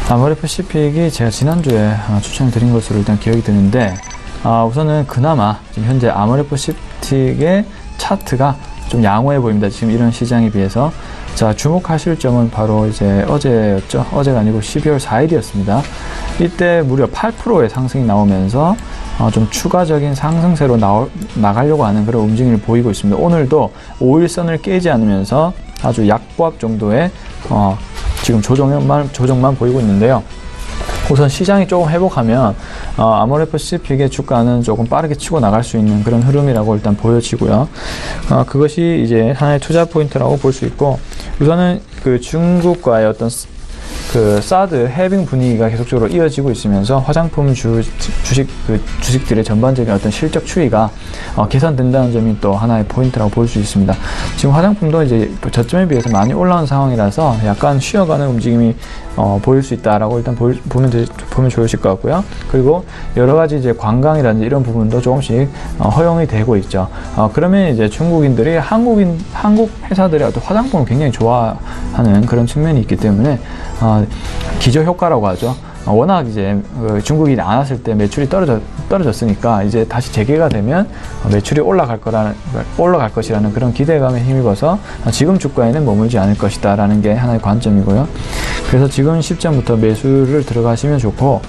[SPEAKER 4] 아모레퍼시픽이 제가 지난주에 추천을 드린 것으로 일단 기억이 드는데, 우선은 그나마 지금 현재 아모레퍼시픽의 차트가 좀 양호해 보입니다. 지금 이런 시장에 비해서. 자, 주목하실 점은 바로 이제 어제였죠. 어제가 아니고 12월 4일이었습니다. 이때 무려 8%의 상승이 나오면서 좀 추가적인 상승세로 나가려고 하는 그런 움직임을 보이고 있습니다. 오늘도 5일선을 깨지 않으면서 아주 약보합 정도의 지금 조정만 보이고 있는데요. 우선 시장이 조금 회복하면 아모레퍼시픽의 주가는 조금 빠르게 치고 나갈 수 있는 그런 흐름이라고 일단 보여지고요. 그것이 이제 하나의 투자 포인트라고 볼 수 있고, 우선은 그 중국과의 어떤 그 사드 해빙 분위기가 계속적으로 이어지고 있으면서 화장품 주식들의 전반적인 어떤 실적 추이가 개선된다는 점이 또 하나의 포인트라고 볼 수 있습니다. 지금 화장품도 이제 저점에 비해서 많이 올라온 상황이라서 약간 쉬어가는 움직임이 보일 수 있다라고 일단 보면 좋으실 것 같고요. 그리고 여러 가지 이제 관광이라든지 이런 부분도 조금씩 허용이 되고 있죠. 그러면 이제 중국인들이 한국 회사들의 어떤 화장품을 굉장히 좋아하는 그런 측면이 있기 때문에 기저 효과라고 하죠. 워낙 이제 중국인이 안 왔을 때 매출이 떨어졌으니까 이제 다시 재개가 되면 매출이 올라갈 것이라는 그런 기대감에 힘입어서 지금 주가에는 머물지 않을 것이다라는 게 하나의 관점이고요. 그래서 지금 시점부터 매수를 들어가시면 좋고,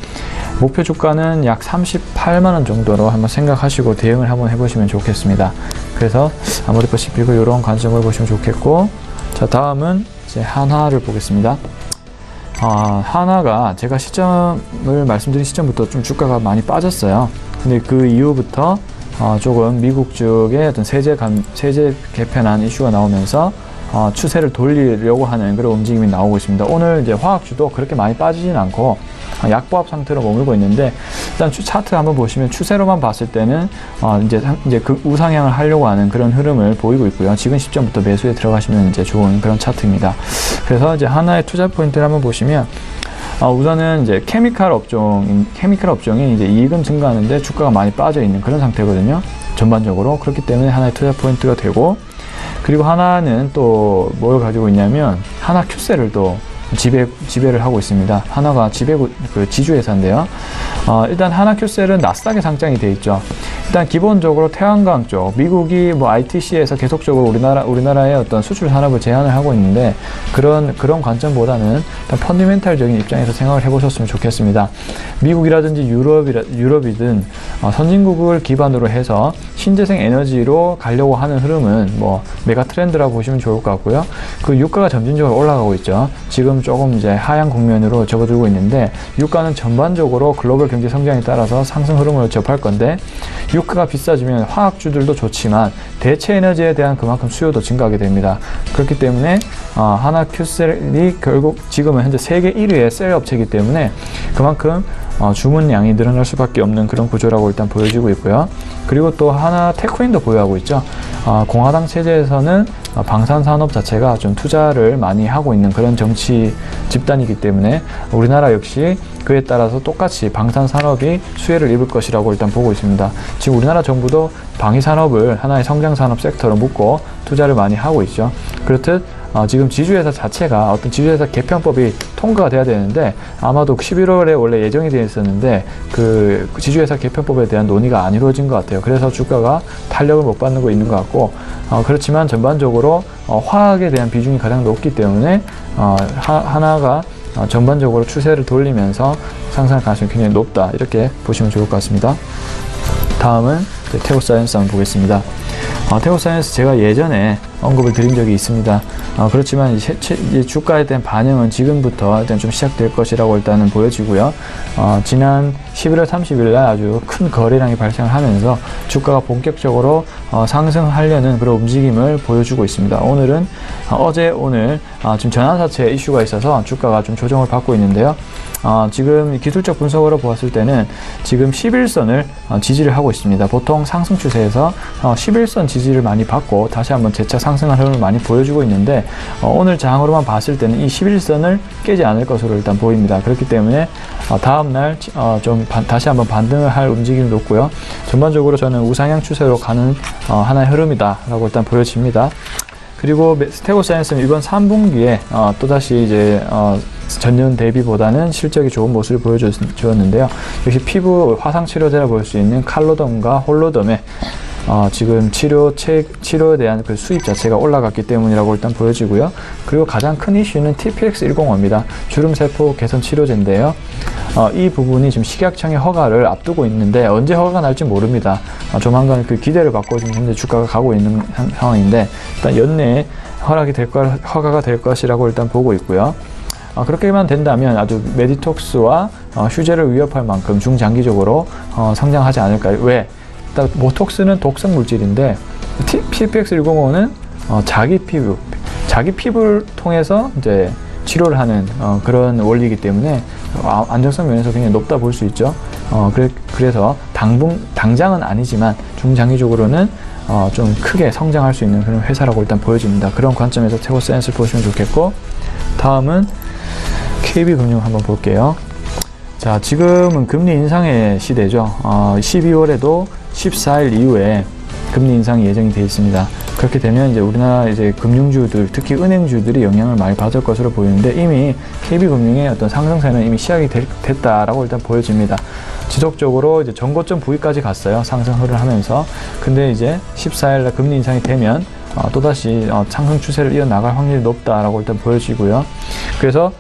[SPEAKER 4] 목표 주가는 약 38만 원 정도로 한번 생각하시고 대응을 한번 해보시면 좋겠습니다. 그래서 아모레퍼시픽을 이런 관점으로 보시면 좋겠고, 자, 다음은 이제 한화를 보겠습니다. 한화가 제가 시점을 말씀드린 시점부터 좀 주가가 많이 빠졌어요. 근데 그 이후부터 조금 미국 쪽의 어떤 세제 개편안 이슈가 나오면서 추세를 돌리려고 하는 그런 움직임이 나오고 있습니다. 오늘 이제 화학주도 그렇게 많이 빠지진 않고 약보합 상태로 머물고 있는데, 일단 차트 한번 보시면 추세로만 봤을 때는 이제 그 우상향을 하려고 하는 그런 흐름을 보이고 있고요. 지금 시점부터 매수에 들어가시면 이제 좋은 그런 차트입니다. 그래서 이제 하나의 투자 포인트를 한번 보시면, 우선은 이제 케미칼 업종이 이제 이익은 증가하는데 주가가 많이 빠져 있는 그런 상태거든요. 전반적으로. 그렇기 때문에 하나의 투자 포인트가 되고, 그리고 하나는 또 뭘 가지고 있냐면 하나 큐셀을 또 지배를 하고 있습니다. 하나가 지주회사인데요. 일단 하나큐셀은 나스닥에 상장이 돼 있죠. 일단 기본적으로 태양광 쪽, 미국이 ITC에서 계속적으로 우리나라의 어떤 수출 산업을 제한을 하고 있는데, 그런 관점보다는 일단 펀디멘탈적인 입장에서 생각을 해보셨으면 좋겠습니다. 미국이라든지 유럽이든 선진국을 기반으로 해서 신재생 에너지로 가려고 하는 흐름은 메가 트렌드라고 보시면 좋을 것 같고요. 그 유가가 점진적으로 올라가고 있죠. 지금 조금 이제 하향 국면으로 접어들고 있는데, 유가는 전반적으로 글로벌 경제 성장에 따라서 상승 흐름으로 접할 건데, 유가가 비싸지면 화학주들도 좋지만 대체 에너지에 대한 그만큼 수요도 증가하게 됩니다. 그렇기 때문에 하나큐셀이 결국 지금은 현재 세계 1위의 셀 업체이기 때문에 그만큼 주문량이 늘어날 수밖에 없는 그런 구조라고 일단 보여지고 있고요. 그리고 또 하나 테크윈도 보유하고 있죠. 공화당 체제에서는 방산산업 자체가 좀 투자를 많이 하고 있는 그런 정치 집단이기 때문에 우리나라 역시 그에 따라서 똑같이 방산산업이 수혜를 입을 것이라고 일단 보고 있습니다. 지금 우리나라 정부도 방위산업을 하나의 성장산업 섹터로 묶고 투자를 많이 하고 있죠. 그렇듯 지금 지주회사 자체가 어떤 지주회사 개편법이 통과가 돼야 되는데, 아마도 11월에 원래 예정이 되어 있었는데 그 지주회사 개편법에 대한 논의가 안 이루어진 것 같아요. 그래서 주가가 탄력을 못 받는 거 있는 것 같고, 그렇지만 전반적으로 화학에 대한 비중이 가장 높기 때문에 하나가 전반적으로 추세를 돌리면서 상승할 가능성이 굉장히 높다, 이렇게 보시면 좋을 것 같습니다. 다음은 테오사이언스 한번 보겠습니다. 테오사이언스 제가 예전에 언급을 드린 적이 있습니다. 그렇지만 이제 주가에 대한 반영은 지금부터 일단 좀 시작될 것이라고 일단은 보여지고요. 지난 11월 30일 날 아주 큰 거래량이 발생을 하면서 주가가 본격적으로 상승하려는 그런 움직임을 보여주고 있습니다. 오늘은 오늘 지금 전환사채 이슈가 있어서 주가가 좀 조정을 받고 있는데요. 지금 기술적 분석으로 보았을 때는 지금 11선을 지지를 하고 있습니다. 보통 상승 추세에서 11선 지지를 많이 받고 다시 한번 재차 상승한 흐름을 많이 보여주고 있는데, 오늘 장으로만 봤을 때는 이 11선을 깨지 않을 것으로 일단 보입니다. 그렇기 때문에 다음날 좀 다시 한번 반등을 할 움직임이 높고요. 전반적으로 저는 우상향 추세로 가는 하나의 흐름이다 라고 일단 보여집니다. 그리고 테오사이언스는 이번 3분기에 또다시 이제 전년 대비보다는 실적이 좋은 모습을 보여주었는데요. 역시 피부 화상 치료제라 볼 수 있는 칼로덤과 홀로덤의 지금 치료에 대한 그 수입 자체가 올라갔기 때문이라고 일단 보여지고요. 그리고 가장 큰 이슈는 TPX105입니다. 주름세포 개선 치료제인데요. 이 부분이 지금 식약청의 허가를 앞두고 있는데 언제 허가가 날지 모릅니다. 조만간 그 기대를 받고 지금 현재 주가가 가고 있는 상황인데, 일단 연내에 허가가 될 것이라고 일단 보고 있고요. 그렇게만 된다면 아주 메디톡스와 휴재를 위협할 만큼 중장기적으로 성장하지 않을까요? 왜? 일단 보톡스는 독성 물질인데 TPX105는 자기 피부를 통해서 이제 치료를 하는 그런 원리이기 때문에 안정성 면에서 굉장히 높다 볼 수 있죠. 그래서 당장은 아니지만 중장기적으로는 좀 크게 성장할 수 있는 그런 회사라고 일단 보여집니다. 그런 관점에서 테오사이언스를 보시면 좋겠고, 다음은 KB금융 한번 볼게요. 자, 지금은 금리 인상의 시대죠. 12월에도 14일 이후에 금리 인상이 예정이 되어 있습니다. 그렇게 되면 이제 우리나라 이제 금융주들, 특히 은행주들이 영향을 많이 받을 것으로 보이는데, 이미 KB금융의 어떤 상승세는 이미 시작이 됐다라고 일단 보여집니다. 지속적으로 이제 전고점 부위까지 갔어요. 상승 흐름을 하면서. 근데 이제 14일날 금리 인상이 되면 또다시 상승 추세를 이어나갈 확률이 높다라고 일단 보여지고요. 그래서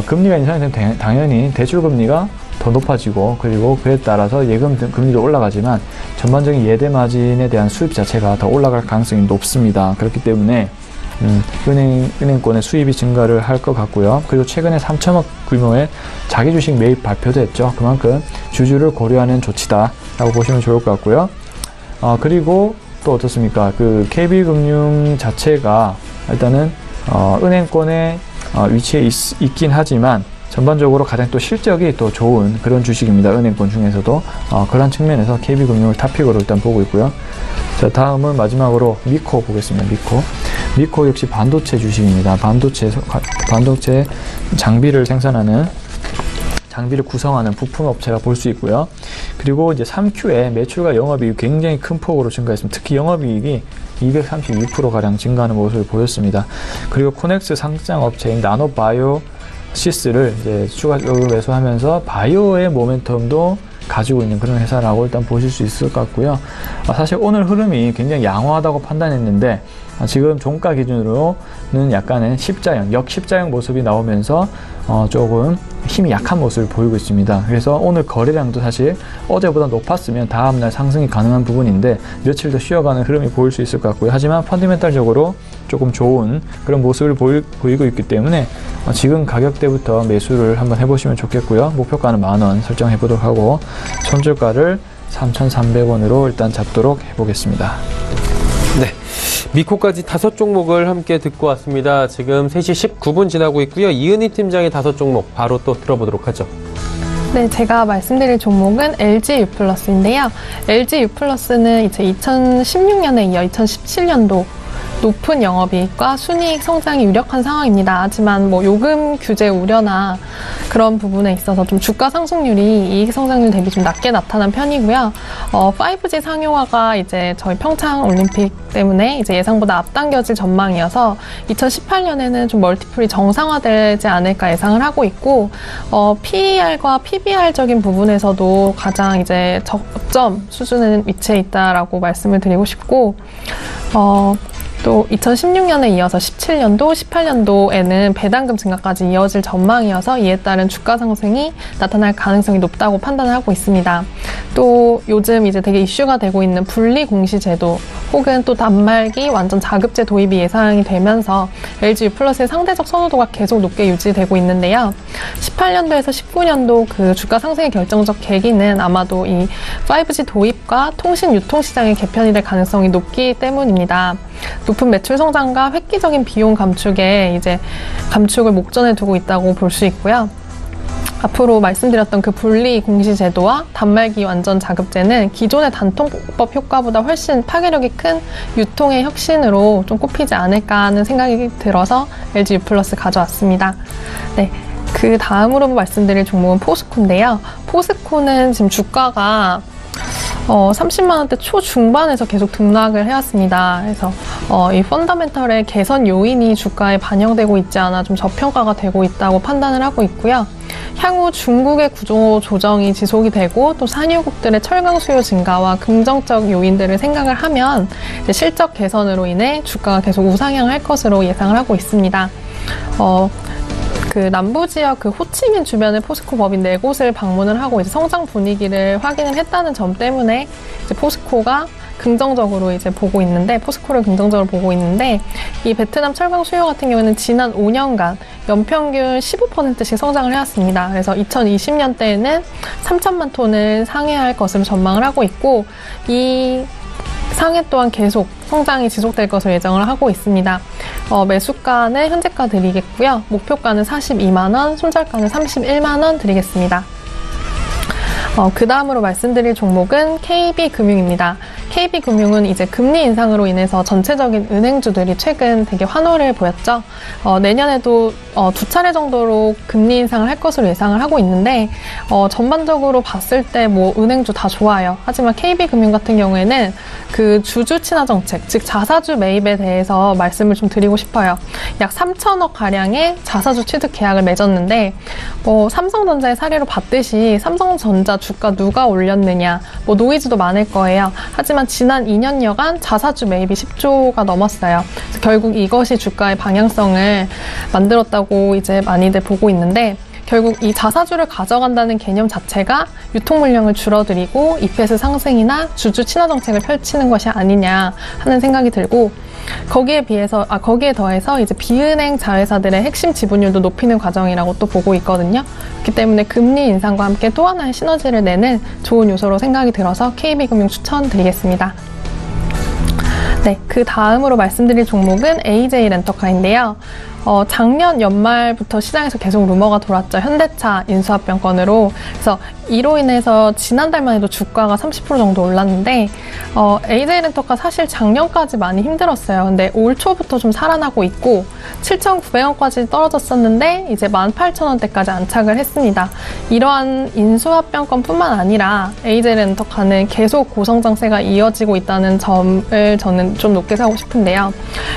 [SPEAKER 4] 금리가 인상이 되면 당연히 대출금리가 더 높아지고, 그리고 그에 따라서 예금 금리도 올라가지만 전반적인 예대 마진에 대한 수입 자체가 더 올라갈 가능성이 높습니다. 그렇기 때문에 은행권의 수입이 증가를 할 것 같고요. 그리고 최근에 3천억 규모의 자기 주식 매입 발표도 했죠. 그만큼 주주를 고려하는 조치다라고 보시면 좋을 것 같고요. 그리고 또 어떻습니까? 그 KB금융 자체가 일단은 은행권에 위치해 있긴 하지만 전반적으로 가장 또 실적이 또 좋은 그런 주식입니다. 은행권 중에서도 그런 측면에서 KB금융을 탑픽으로 일단 보고 있고요. 자, 다음은 마지막으로 미코 보겠습니다. 미코 역시 반도체 주식입니다. 반도체 장비를 생산하는, 장비를 구성하는 부품 업체라 볼 수 있고요. 그리고 이제 3Q에 매출과 영업이익이 굉장히 큰 폭으로 증가했습니다. 특히 영업이익이 232%가량 증가하는 모습을 보였습니다. 그리고 코넥스 상장 업체인 나노바이오시스를 이제 추가적으로 매수하면서 바이오의 모멘텀도 가지고 있는 그런 회사라고 일단 보실 수 있을 것 같고요. 사실 오늘 흐름이 굉장히 양호하다고 판단했는데 지금 종가 기준으로는 약간의 십자형, 역십자형 모습이 나오면서 조금 힘이 약한 모습을 보이고 있습니다. 그래서 오늘 거래량도 사실 어제보다 높았으면 다음날 상승이 가능한 부분인데 며칠 더 쉬어가는 흐름이 보일 수 있을 것 같고요. 하지만 펀더멘탈적으로 조금 좋은 그런 모습을 보이고 있기 때문에 지금 가격대부터 매수를 한번 해보시면 좋겠고요. 목표가는 10,000원 설정해 보도록 하고 손절가를 3,300원으로 일단 잡도록 해보겠습니다.
[SPEAKER 2] 네. 미코까지 5종목을 함께 듣고 왔습니다. 지금 3시 19분 지나고 있고요. 이은희 팀장의 5종목 바로 또 들어보도록 하죠.
[SPEAKER 3] 네, 제가 말씀드릴 종목은 LG U+인데요. LG U+는 이제 2016년에 이어 2017년도 높은 영업이익과 순이익 성장이 유력한 상황입니다. 하지만 뭐 요금 규제 우려나 그런 부분에 있어서 좀 주가 상승률이 이익 성장률 대비 좀 낮게 나타난 편이고요. 5G 상용화가 이제 저희 평창 올림픽 때문에 이제 예상보다 앞당겨질 전망이어서 2018년에는 좀 멀티플이 정상화되지 않을까 예상을 하고 있고, PER과 PBR적인 부분에서도 가장 이제 적점 수준에 위치해 있다라고 말씀을 드리고 싶고, 또 2016년에 이어서 17년도, 18년도에는 배당금 증가까지 이어질 전망이어서 이에 따른 주가 상승이 나타날 가능성이 높다고 판단을 하고 있습니다. 또 요즘 이제 되게 이슈가 되고 있는 분리 공시 제도 혹은 또 단말기 완전 자급제 도입이 예상이 되면서 LG U+의 상대적 선호도가 계속 높게 유지되고 있는데요. 18년도에서 19년도 그 주가 상승의 결정적 계기는 아마도 이 5G 도입과 통신 유통 시장의 개편이 될 가능성이 높기 때문입니다. 높은 매출 성장과 획기적인 비용 감축에 이제 감축을 목전에 두고 있다고 볼 수 있고요. 앞으로 말씀드렸던 그 분리 공시 제도와 단말기 완전 자급제는 기존의 단통법 효과보다 훨씬 파괴력이 큰 유통의 혁신으로 좀 꼽히지 않을까 하는 생각이 들어서 LG U+ 가져왔습니다. 네. 그 다음으로 말씀드릴 종목은 포스코인데요. 포스코는 지금 주가가 30만원대 초중반에서 계속 등락을 해왔습니다. 그래서 이 펀더멘털의 개선 요인이 주가에 반영되고 있지 않아 좀 저평가가 되고 있다고 판단을 하고 있고요. 향후 중국의 구조 조정이 지속이 되고 또 산유국들의 철강 수요 증가와 긍정적 요인들을 생각을 하면 이제 실적 개선으로 인해 주가가 계속 우상향할 것으로 예상을 하고 있습니다. 그 남부 지역 그 호치민 주변의 포스코 법인 4곳을 방문을 하고 이제 성장 분위기를 확인을 했다는 점 때문에 이제 포스코를 긍정적으로 보고 있는데 이 베트남 철강 수요 같은 경우에는 지난 5년간 연평균 15%씩 성장을 해왔습니다. 그래서 2020년대에는 3천만 톤을 상회할 것으로 전망을 하고 있고 이 상해 또한 계속 성장이 지속될 것으로 예정을 하고 있습니다. 매수가는 현재가 드리겠고요. 목표가는 42만원, 손절가는 31만원 드리겠습니다. 그 다음으로 말씀드릴 종목은 KB금융입니다. KB금융은 이제 금리 인상으로 인해서 전체적인 은행주들이 최근 되게 환호를 보였죠. 내년에도 2차례 정도로 금리 인상을 할 것으로 예상을 하고 있는데 전반적으로 봤을 때 뭐 은행주 다 좋아요. 하지만 KB금융 같은 경우에는 그 주주 친화 정책, 즉 자사주 매입에 대해서 말씀을 좀 드리고 싶어요. 약 3천억 가량의 자사주 취득 계약을 맺었는데 삼성전자의 사례로 봤듯이 삼성전자 주가 누가 올렸느냐, 노이즈도 많을 거예요. 하지만 지난 2년여간 자사주 매입이 10조가 넘었어요. 그래서 결국 이것이 주가의 방향성을 만들었다고 이제 많이들 보고 있는데, 결국 이 자사주를 가져간다는 개념 자체가 유통 물량을 줄어들이고 EPS 상승이나 주주 친화 정책을 펼치는 것이 아니냐 하는 생각이 들고, 거기에 더해서 이제 비은행 자회사들의 핵심 지분율도 높이는 과정이라고 또 보고 있거든요. 그렇기 때문에 금리 인상과 함께 또 하나의 시너지를 내는 좋은 요소로 생각이 들어서 KB금융 추천드리겠습니다. 네, 그 다음으로 말씀드릴 종목은 AJ 렌터카인데요. 작년 연말부터 시장에서 계속 루머가 돌았죠. 현대차 인수합병 건으로. 그래서 이로 인해서 지난달만 해도 주가가 30% 정도 올랐는데 AJ 렌터카 사실 작년까지 많이 힘들었어요. 근데 올 초부터 좀 살아나고 있고 7,900원까지 떨어졌었는데 이제 18,000원대까지 안착을 했습니다. 이러한 인수합병건뿐만 아니라 AJ 렌터카는 계속 고성장세가 이어지고 있다는 점을 저는 좀 높게 사고 싶은데요.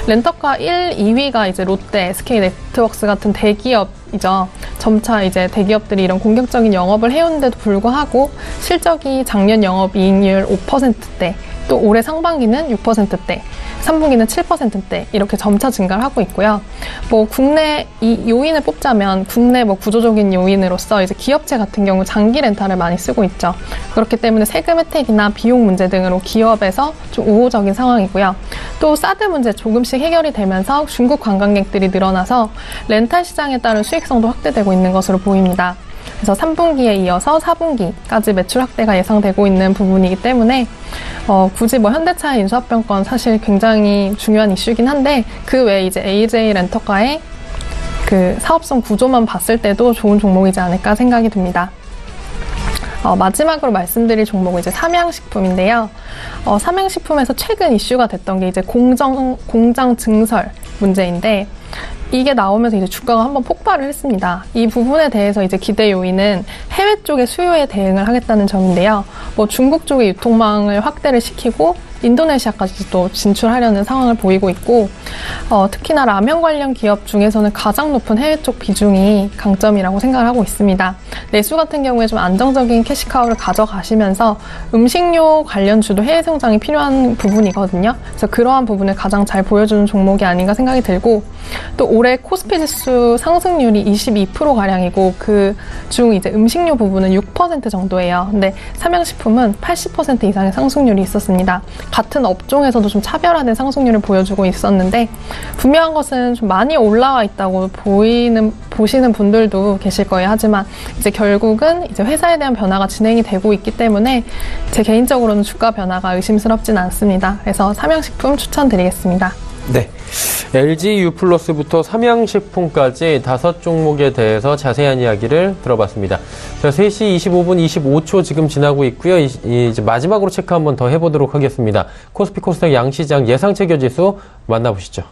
[SPEAKER 3] 렌터카 1, 2위가 이제 롯데, SK네트워크스 같은 대기업이죠. 점차 이제 대기업들이 이런 공격적인 영업을 해오는데도 불구하고 실적이 작년 영업이익률 5%대, 또 올해 상반기는 6%대, 3분기는 7%대 이렇게 점차 증가를 하고 있고요. 뭐 국내 이 요인을 뽑자면 국내 뭐 구조적인 요인으로서 이제 기업체 같은 경우 장기 렌탈을 많이 쓰고 있죠. 그렇기 때문에 세금 혜택이나 비용 문제 등으로 기업에서 좀 우호적인 상황이고요. 또 사드 문제 조금씩 해결이 되면서 중국 관광객들이 늘어나서 렌탈 시장에 따른 수익성도 확대되고 있는 것으로 보입니다. 그래서 3분기에 이어서 4분기까지 매출 확대가 예상되고 있는 부분이기 때문에 굳이 뭐 현대차의 인수합병권 사실 굉장히 중요한 이슈이긴 한데 그 외에 이제 AJ 렌터카의 그 사업성 구조만 봤을 때도 좋은 종목이지 않을까 생각이 듭니다. 마지막으로 말씀드릴 종목은 이제 삼양식품인데요. 삼양식품에서 최근 이슈가 됐던 게 이제 공장 증설 문제인데 이게 나오면서 이제 주가가 한번 폭발을 했습니다. 이 부분에 대해서 이제 기대 요인은 해외 쪽의 수요에 대응을 하겠다는 점인데요. 뭐 중국 쪽의 유통망을 확대를 시키고 인도네시아까지 또 진출하려는 상황을 보이고 있고 특히나 라면 관련 기업 중에서는 가장 높은 해외 쪽 비중이 강점이라고 생각을 하고 있습니다. 내수 같은 경우에 좀 안정적인 캐시카우를 가져가시면서 음식료 관련주도 해외 성장이 필요한 부분이거든요. 그래서 그러한 부분을 가장 잘 보여주는 종목이 아닌가 생각이 들고 또 올해 코스피 지수 상승률이 22%가량이고 그 중 이제 음식료 부분은 6% 정도예요. 근데 삼양식품은 80% 이상의 상승률이 있었습니다. 같은 업종에서도 좀 차별화된 상승률을 보여주고 있었는데 분명한 것은 좀 많이 올라와 있다고 보시는 분들도 계실 거예요. 하지만 이제 결국은 이제 회사에 대한 변화가 진행이 되고 있기 때문에 제 개인적으로는 주가 변화가 의심스럽진 않습니다. 그래서 삼양식품 추천드리겠습니다.
[SPEAKER 2] 네. LG U+부터 삼양식품까지 5종목에 대해서 자세한 이야기를 들어봤습니다. 자, 3시 25분 25초 지금 지나고 있고요. 이제 마지막으로 체크 한번 더 해보도록 하겠습니다. 코스피 코스닥 양시장 예상체결 지수 만나보시죠.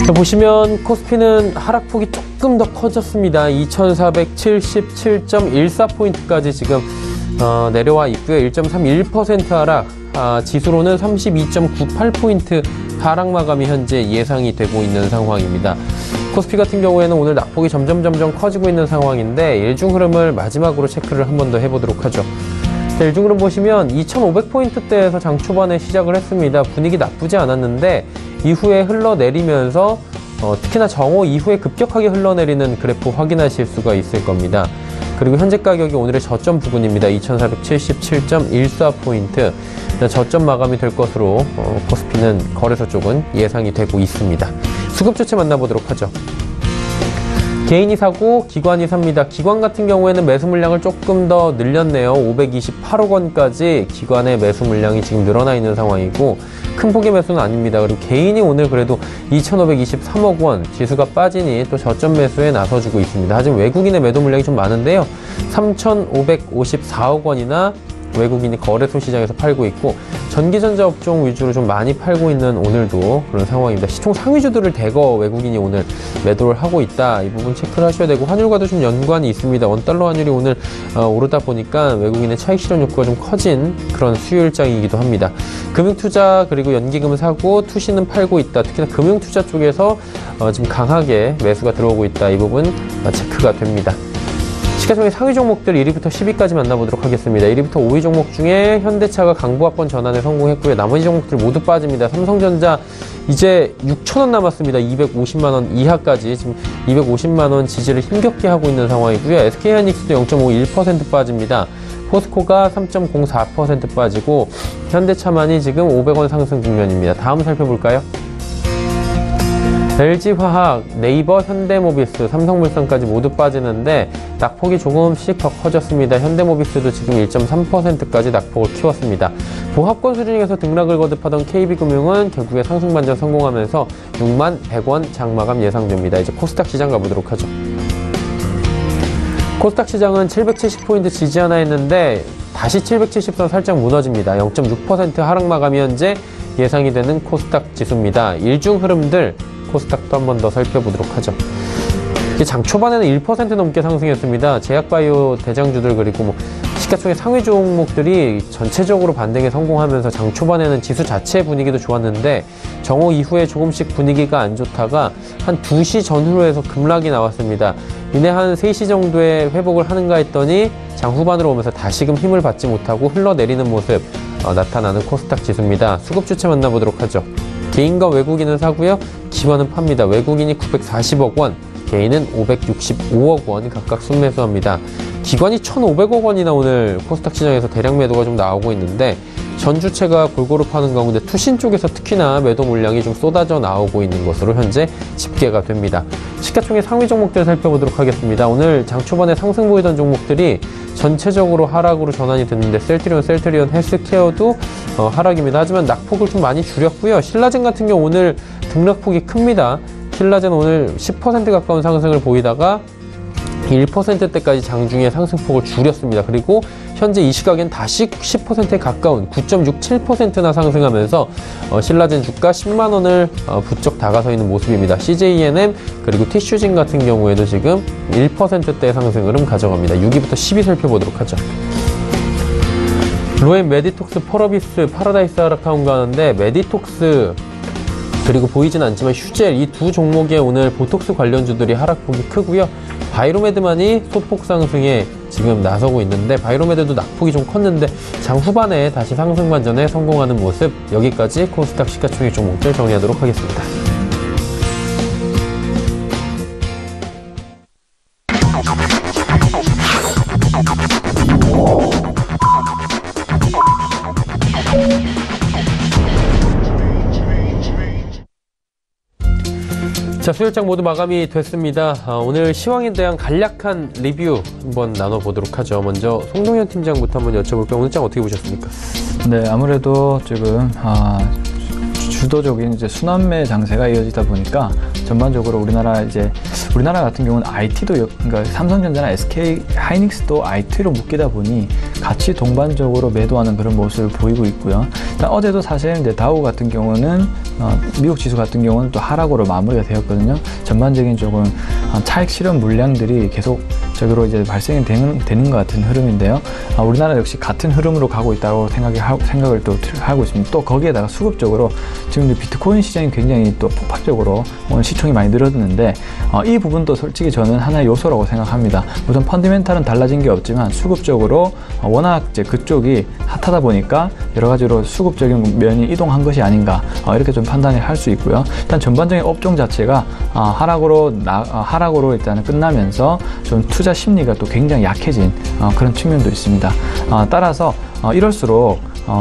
[SPEAKER 2] 자, 보시면 코스피는 하락폭이 조금 더 커졌습니다. 2477.14포인트까지 지금 내려와 있고요. 1.31% 하락. 지수로는 32.98포인트 하락 마감이 현재 예상이 되고 있는 상황입니다. 코스피 같은 경우에는 오늘 낙폭이 점점 커지고 있는 상황인데 일중 흐름을 마지막으로 체크를 한 번 더 해보도록 하죠. 일중 흐름 보시면 2,500포인트대에서 장 초반에 시작을 했습니다. 분위기 나쁘지 않았는데 이후에 흘러내리면서 특히나 정오 이후에 급격하게 흘러내리는 그래프 확인하실 수가 있을 겁니다. 그리고 현재 가격이 오늘의 저점 부근입니다. 2477.14포인트. 저점 마감이 될 것으로 코스피는 거래소 쪽은 예상이 되고 있습니다. 수급 조치 만나보도록 하죠. 개인이 사고 기관이 삽니다. 기관 같은 경우에는 매수 물량을 조금 더 늘렸네요. 528억 원까지 기관의 매수 물량이 지금 늘어나 있는 상황이고 큰 폭의 매수는 아닙니다. 그리고 개인이 오늘 그래도 2,523억 원 지수가 빠지니 또 저점 매수에 나서주고 있습니다. 하지만 외국인의 매도 물량이 좀 많은데요. 3,554억 원이나 외국인이 거래소 시장에서 팔고 있고 전기전자 업종 위주로 좀 많이 팔고 있는 오늘도 그런 상황입니다. 시총 상위주들을 대거 외국인이 오늘 매도를 하고 있다. 이 부분 체크를 하셔야 되고 환율과도 좀 연관이 있습니다. 원달러 환율이 오늘 오르다 보니까 외국인의 차익 실현 욕구가 좀 커진 그런 수요일장이기도 합니다. 금융투자 그리고 연기금을 사고 투시는 팔고 있다. 특히나 금융투자 쪽에서 지금 강하게 매수가 들어오고 있다. 이 부분 체크가 됩니다. 시가총액 상위 종목들 1위부터 10위까지 만나보도록 하겠습니다. 1위부터 5위 종목 중에 현대차가 강보합권 전환에 성공했고요. 나머지 종목들 모두 빠집니다. 삼성전자 이제 6,000원 남았습니다. 250만원 이하까지 지금 250만원 지지를 힘겹게 하고 있는 상황이고요. SK하이닉스도 0.51% 빠집니다. 포스코가 3.04% 빠지고 현대차만이 지금 500원 상승 국면입니다. 다음 살펴볼까요? LG화학, 네이버, 현대모비스, 삼성물산까지 모두 빠지는데 낙폭이 조금씩 더 커졌습니다. 현대모비스도 지금 1.3%까지 낙폭을 키웠습니다. 보합권 수준에서 등락을 거듭하던 KB금융은 결국에 상승 반전 성공하면서 6만 100원 장마감 예상됩니다. 이제 코스닥 시장 가보도록 하죠. 코스닥 시장은 770포인트 지지 하나 했는데 다시 770선 살짝 무너집니다. 0.6% 하락 마감이 현재 예상이 되는 코스닥 지수입니다. 일중 흐름들 코스닥도 한 번 더 살펴보도록 하죠. 장 초반에는 1% 넘게 상승했습니다. 제약바이오 대장주들 그리고 시가총액 상위 종목들이 전체적으로 반등에 성공하면서 장 초반에는 지수 자체의 분위기도 좋았는데 정오 이후에 조금씩 분위기가 안 좋다가 한 2시 전후로 해서 급락이 나왔습니다. 이내 한 3시 정도에 회복을 하는가 했더니 장 후반으로 오면서 다시금 힘을 받지 못하고 흘러내리는 모습 나타나는 코스닥 지수입니다. 수급 주체 만나보도록 하죠. 개인과 외국인은 사고요. 기관은 팝니다. 외국인이 940억 원, 개인은 565억 원 각각 순매수합니다. 기관이 1,500억 원이나 오늘 코스닥 시장에서 대량 매도가 좀 나오고 있는데 전 주체가 골고루 파는 가운데 투신 쪽에서 특히나 매도 물량이 좀 쏟아져 나오고 있는 것으로 현재 집계가 됩니다. 시가총액 상위 종목들 살펴보도록 하겠습니다. 오늘 장 초반에 상승 보이던 종목들이 전체적으로 하락으로 전환이 됐는데 셀트리온, 헬스케어도 하락입니다. 하지만 낙폭을 좀 많이 줄였고요. 신라젠 같은 경우 오늘 등락폭이 큽니다. 신라젠 오늘 10% 가까운 상승을 보이다가 1%대까지 장중에 상승폭을 줄였습니다. 그리고 현재 이 시각엔 다시 10%에 가까운 9.67%나 상승하면서 신라젠 주가 10만 원을 부쩍 다가서 있는 모습입니다. CJENM 그리고 티슈진 같은 경우에도 지금 1%대 상승 흐름 가져갑니다. 6위부터 10위 살펴보도록 하죠. 로엔, 메디톡스, 펄어비스, 파라다이스 하락하운가 하는데 메디톡스 그리고 보이진 않지만 휴젤 이 두 종목의 오늘 보톡스 관련주들이 하락폭이 크고요. 바이로메드만이 소폭 상승에 지금 나서고 있는데 바이로메드도 낙폭이 좀 컸는데 장 후반에 다시 상승 반전에 성공하는 모습. 여기까지 코스닥 시가총액 종목들 정리하도록 하겠습니다. 자, 수요일장 모두 마감이 됐습니다. 오늘 시황에 대한 간략한 리뷰 한번 나눠보도록 하죠. 먼저 송동현 팀장부터 한번 여쭤볼게요. 오늘 장 어떻게 보셨습니까?
[SPEAKER 4] 네, 아무래도 지금 주도적인 이제 순환매 장세가 이어지다 보니까 전반적으로 우리나라 같은 경우는 IT도 그러니까 삼성전자나 SK 하이닉스도 IT로 묶이다 보니 같이 동반적으로 매도하는 그런 모습을 보이고 있고요. 어제도 사실 이제 다우 같은 경우는 미국 지수 같은 경우는 또 하락으로 마무리가 되었거든요. 전반적인 조금 차익 실현 물량들이 계속적으로 이제 발생이 되는 것 같은 흐름인데요. 우리나라 역시 같은 흐름으로 가고 있다고 생각을 또 하고 있습니다. 또 거기에다가 수급적으로 지금 이제 비트코인 시장이 굉장히 또 폭발적으로 오늘 시총이 많이 늘었는데 이 부분도 솔직히 저는 하나의 요소라고 생각합니다. 우선 펀디멘탈은 달라진 게 없지만 수급적으로 워낙 이제 그쪽이 핫하다 보니까 여러 가지로 수급적인 면이 이동한 것이 아닌가 이렇게 좀 판단을 할 수 있고요. 일단 전반적인 업종 자체가 하락으로 일단은 끝나면서 좀 투자 심리가 또 굉장히 약해진 그런 측면도 있습니다. 따라서 이럴수록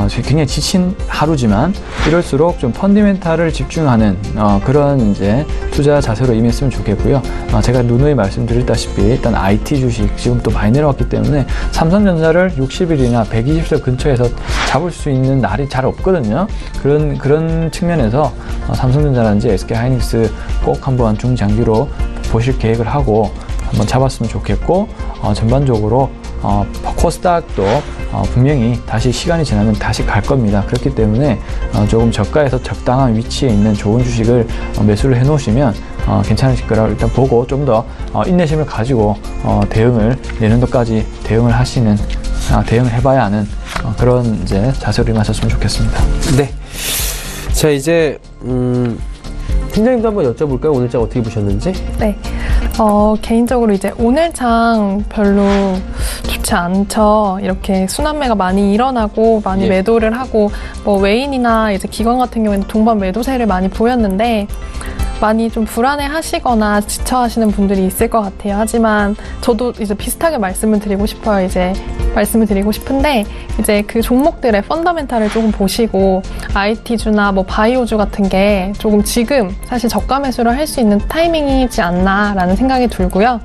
[SPEAKER 4] 굉장히 지친 하루지만 이럴수록 좀 펀디멘탈을 집중하는 그런 이제 투자 자세로 임했으면 좋겠고요. 제가 누누이 말씀드렸다시피 일단 IT 주식 지금 또 많이 내려왔기 때문에 삼성전자를 60일이나 120일 근처에서 잡을 수 있는 날이 잘 없거든요. 그런 측면에서 삼성전자라든지 SK 하이닉스 꼭 한번 중장기로 보실 계획을 하고 한번 잡았으면 좋겠고 전반적으로 코스닥도 분명히 다시 시간이 지나면 다시 갈 겁니다. 그렇기 때문에 조금 저가에서 적당한 위치에 있는 좋은 주식을 매수를 해 놓으시면 괜찮으실 거라고 일단 보고 좀 더 인내심을 가지고 대응을 내년도까지 대응을 해봐야 하는 그런 이제 자세로 임하셨으면 좋겠습니다.
[SPEAKER 2] 네. 자, 이제 팀장님도 한번 여쭤볼까요? 오늘 장 어떻게 보셨는지?
[SPEAKER 3] 네. 개인적으로 이제 오늘 장 별로 좋지 않죠. 이렇게 순환매가 많이 일어나고 많이 매도를 하고 외인이나 이제 기관 같은 경우에는 동반 매도세를 많이 보였는데 많이 좀 불안해 하시거나 지쳐 하시는 분들이 있을 것 같아요. 하지만 저도 이제 비슷하게 말씀을 드리고 싶은데 이제 그 종목들의 펀더멘탈을 조금 보시고 IT주나 바이오주 같은 게 조금 지금 사실 저가 매수를 할 수 있는 타이밍이지 않나라는 생각이 들고요.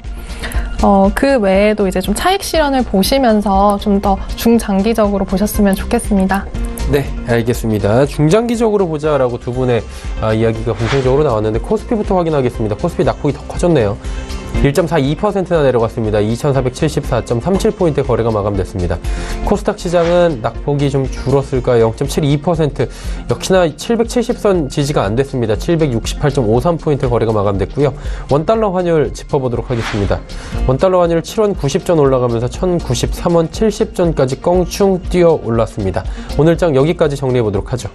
[SPEAKER 3] 그 외에도 이제 좀 차익 실현을 보시면서 좀 더 중장기적으로 보셨으면 좋겠습니다.
[SPEAKER 2] 네, 알겠습니다. 중장기적으로 보자라고 두 분의 이야기가 공통적으로 나왔는데 코스피부터 확인하겠습니다. 코스피 낙폭이 더 커졌네요. 1.42%나 내려갔습니다. 2,474.37포인트 거래가 마감됐습니다. 코스닥 시장은 낙폭이 좀 줄었을까요? 0.72%. 역시나 770선 지지가 안 됐습니다. 768.53포인트 거래가 마감됐고요. 원달러 환율 짚어보도록 하겠습니다. 원달러 환율 7원 90전 올라가면서 1,093원 70전까지 껑충 뛰어 올랐습니다. 오늘 장 여기까지 정리해보도록 하죠.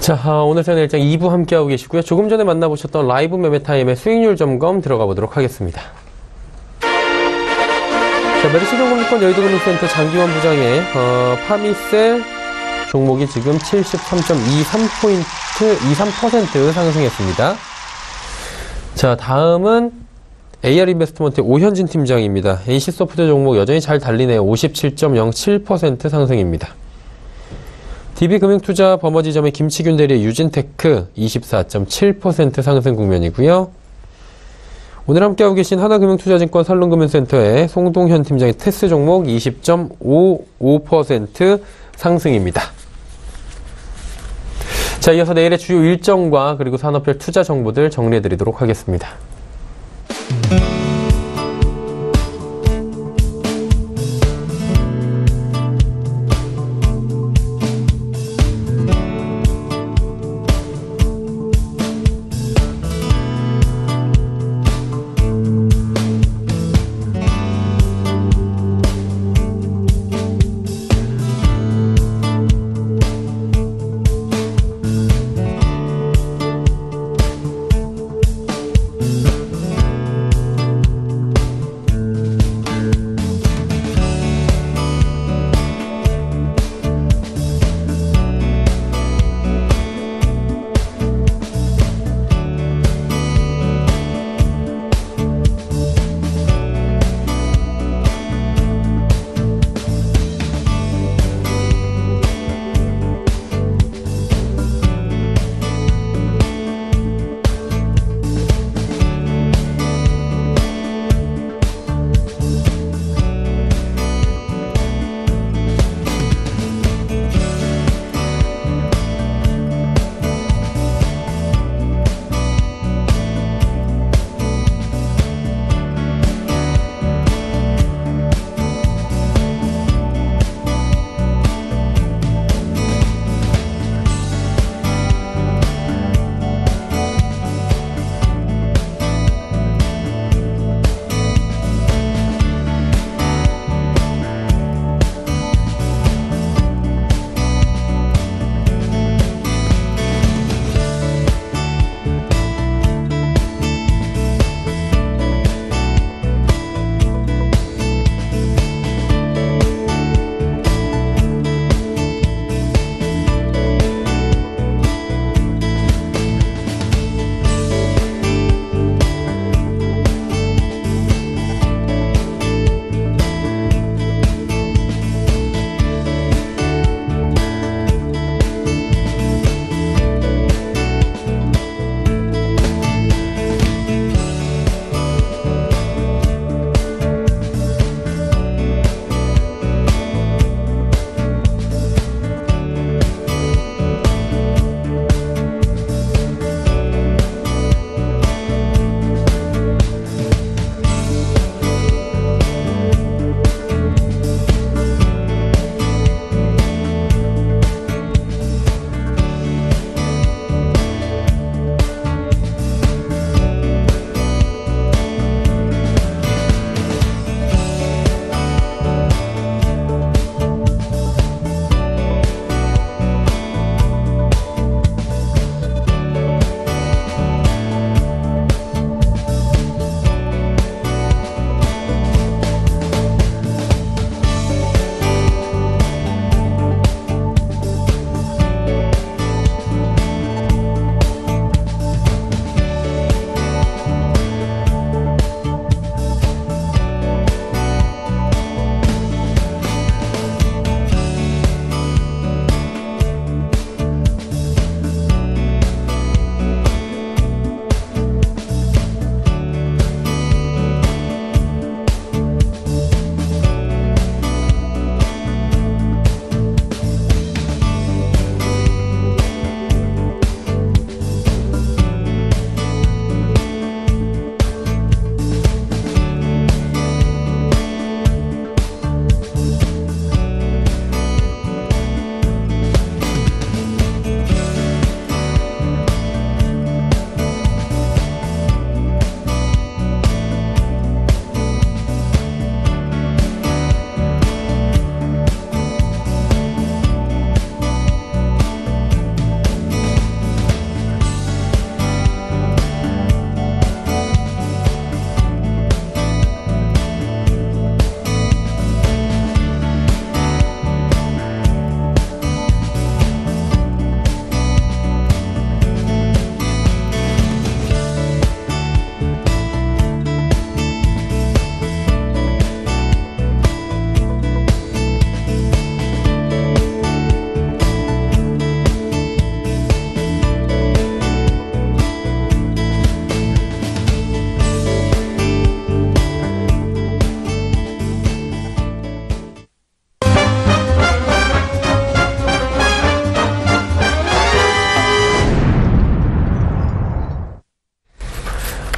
[SPEAKER 2] 자, 오늘 저는 일장 2부 함께하고 계시고요. 조금 전에 만나보셨던 라이브 매매타임의 수익률 점검 들어가 보도록 하겠습니다. 자, 메리츠증권증권 여의도금융센터 장기원 부장의 파미셀 종목이 지금 73.23% 상승했습니다. 자, 다음은 AR인베스트먼트의 오현진 팀장입니다. NC소프트 종목 여전히 잘 달리네요. 57.07% 상승입니다. DB금융투자 버머지점의 김치균 대리의 유진테크 24.7% 상승 국면이고요. 오늘 함께하고 계신 하나금융투자증권 산လုံ금융센터의 송동현 팀장의 테스 종목 20.55% 상승입니다. 자, 이어서 내일의 주요 일정과 그리고 산업별 투자 정보들 정리해드리도록 하겠습니다.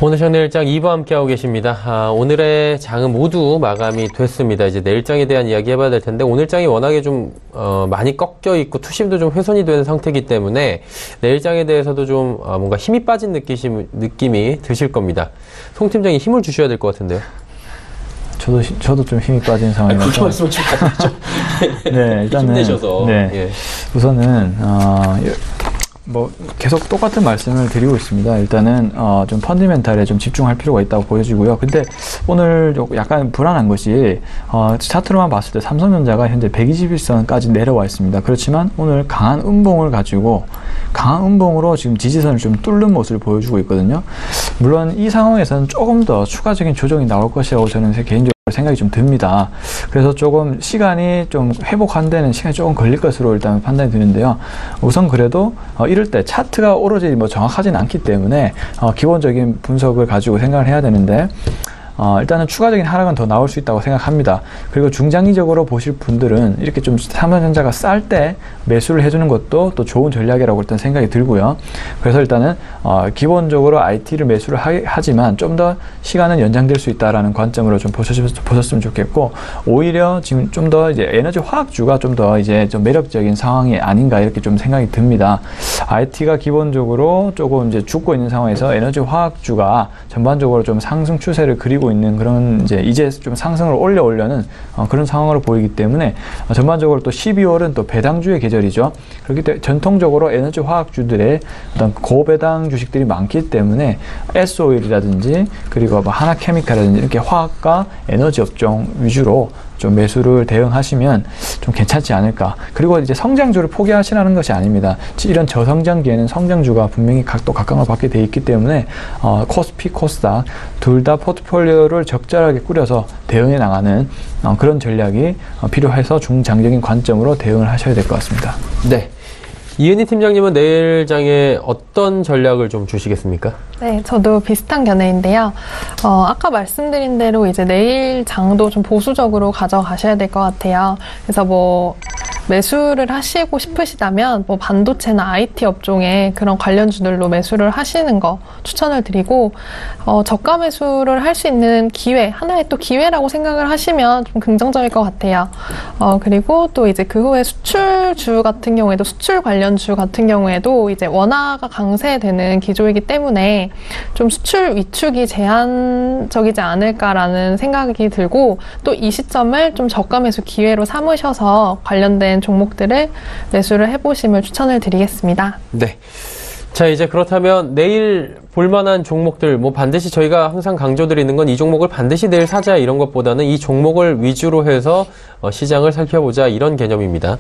[SPEAKER 2] 오늘 장내일장 2부 함께하고 계십니다. 오늘의 장은 모두 마감이 됐습니다. 이제 내일장에 대한 이야기 해봐야 될 텐데, 오늘장이 워낙에 좀 많이 꺾여 있고 투심도 좀 훼손이 되는 상태이기 때문에 내일장에 대해서도 좀 뭔가 힘이 빠진 느낌이 드실 겁니다. 송 팀장이 힘을 주셔야 될 것 같은데요.
[SPEAKER 4] 저도 좀 힘이 빠진 상황이라서.
[SPEAKER 2] 그렇게 말씀을 좀 하시죠.
[SPEAKER 4] 네, 일단은
[SPEAKER 2] 힘내셔서.
[SPEAKER 4] 네,
[SPEAKER 2] 예.
[SPEAKER 4] 우선은 뭐 계속 똑같은 말씀을 드리고 있습니다. 일단은 좀 펀디멘탈에 좀 집중할 필요가 있다고 보여지고요. 근데 오늘 약간 불안한 것이 차트로만 봤을 때 삼성전자가 현재 121선까지 내려와 있습니다. 그렇지만 오늘 강한 음봉으로 지금 지지선을 좀 뚫는 모습을 보여주고 있거든요. 물론 이 상황에서는 조금 더 추가적인 조정이 나올 것이라고 저는 개인적으로 생각이 좀 듭니다. 그래서 조금 시간이 좀 회복하는 시간이 조금 걸릴 것으로 일단 판단이 드는데요. 우선 그래도 이럴 때 차트가 오로지 뭐 정확하진 않기 때문에 기본적인 분석을 가지고 생각을 해야 되는데 일단은 추가적인 하락은 더 나올 수 있다고 생각합니다. 그리고 중장기적으로 보실 분들은 이렇게 좀 삼성전자가 쌀 때 매수를 해주는 것도 또 좋은 전략이라고 일단 생각이 들고요. 그래서 일단은 기본적으로 IT를 매수를 하지만 좀 더 시간은 연장될 수 있다라는 관점으로 좀 보셨으면 좋겠고, 오히려 지금 좀 더 이제 에너지 화학주가 좀 더 이제 좀 매력적인 상황이 아닌가 이렇게 좀 생각이 듭니다. IT가 기본적으로 조금 이제 죽고 있는 상황에서 에너지 화학주가 전반적으로 좀 상승 추세를 그리고 있는 그런 이제 좀 상승을 올려오려는 그런 상황으로 보이기 때문에 전반적으로 또 12월은 또 배당주의 계절이죠. 그렇기 때문에 전통적으로 에너지 화학주들의 어떤 고배당 주식들이 많기 때문에 S-오일이라든지 그리고 뭐 하나케미칼이라든지 이렇게 화학과 에너지 업종 위주로 좀 매수를 대응하시면 좀 괜찮지 않을까. 그리고 이제 성장주를 포기하시라는 것이 아닙니다. 이런 저성장기에는 성장주가 분명히 또 각광을 받게 돼 있기 때문에 코스피, 코스닥 둘 다 포트폴리오를 적절하게 꾸려서 대응해 나가는 그런 전략이 필요해서 중장기적인 관점으로 대응을 하셔야 될 것 같습니다.
[SPEAKER 2] 네. 이은희 팀장님은 내일장에 어떤 전략을 좀 주시겠습니까?
[SPEAKER 3] 네, 저도 비슷한 견해인데요. 아까 말씀드린 대로 이제 내일 장도 좀 보수적으로 가져가셔야 될 것 같아요. 그래서 뭐 매수를 하시고 싶으시다면 뭐 반도체나 IT 업종에 그런 관련주들로 매수를 하시는 거 추천을 드리고, 저가 매수를 할 수 있는 기회, 하나의 또 기회라고 생각을 하시면 좀 긍정적일 것 같아요. 그리고 또 이제 그 후에 수출주 같은 경우에도, 수출 관련주 같은 경우에도 이제 원화가 강세되는 기조이기 때문에 좀 수출 위축이 제한적이지 않을까라는 생각이 들고, 또 이 시점을 좀 저가 매수 기회로 삼으셔서 관련된 종목들을 매수를 해보심을 추천을 드리겠습니다.
[SPEAKER 2] 네. 자, 이제 그렇다면 내일 볼만한 종목들, 뭐 반드시 저희가 항상 강조드리는 건 이 종목을 반드시 내일 사자 이런 것보다는 이 종목을 위주로 해서 시장을 살펴보자 이런 개념입니다.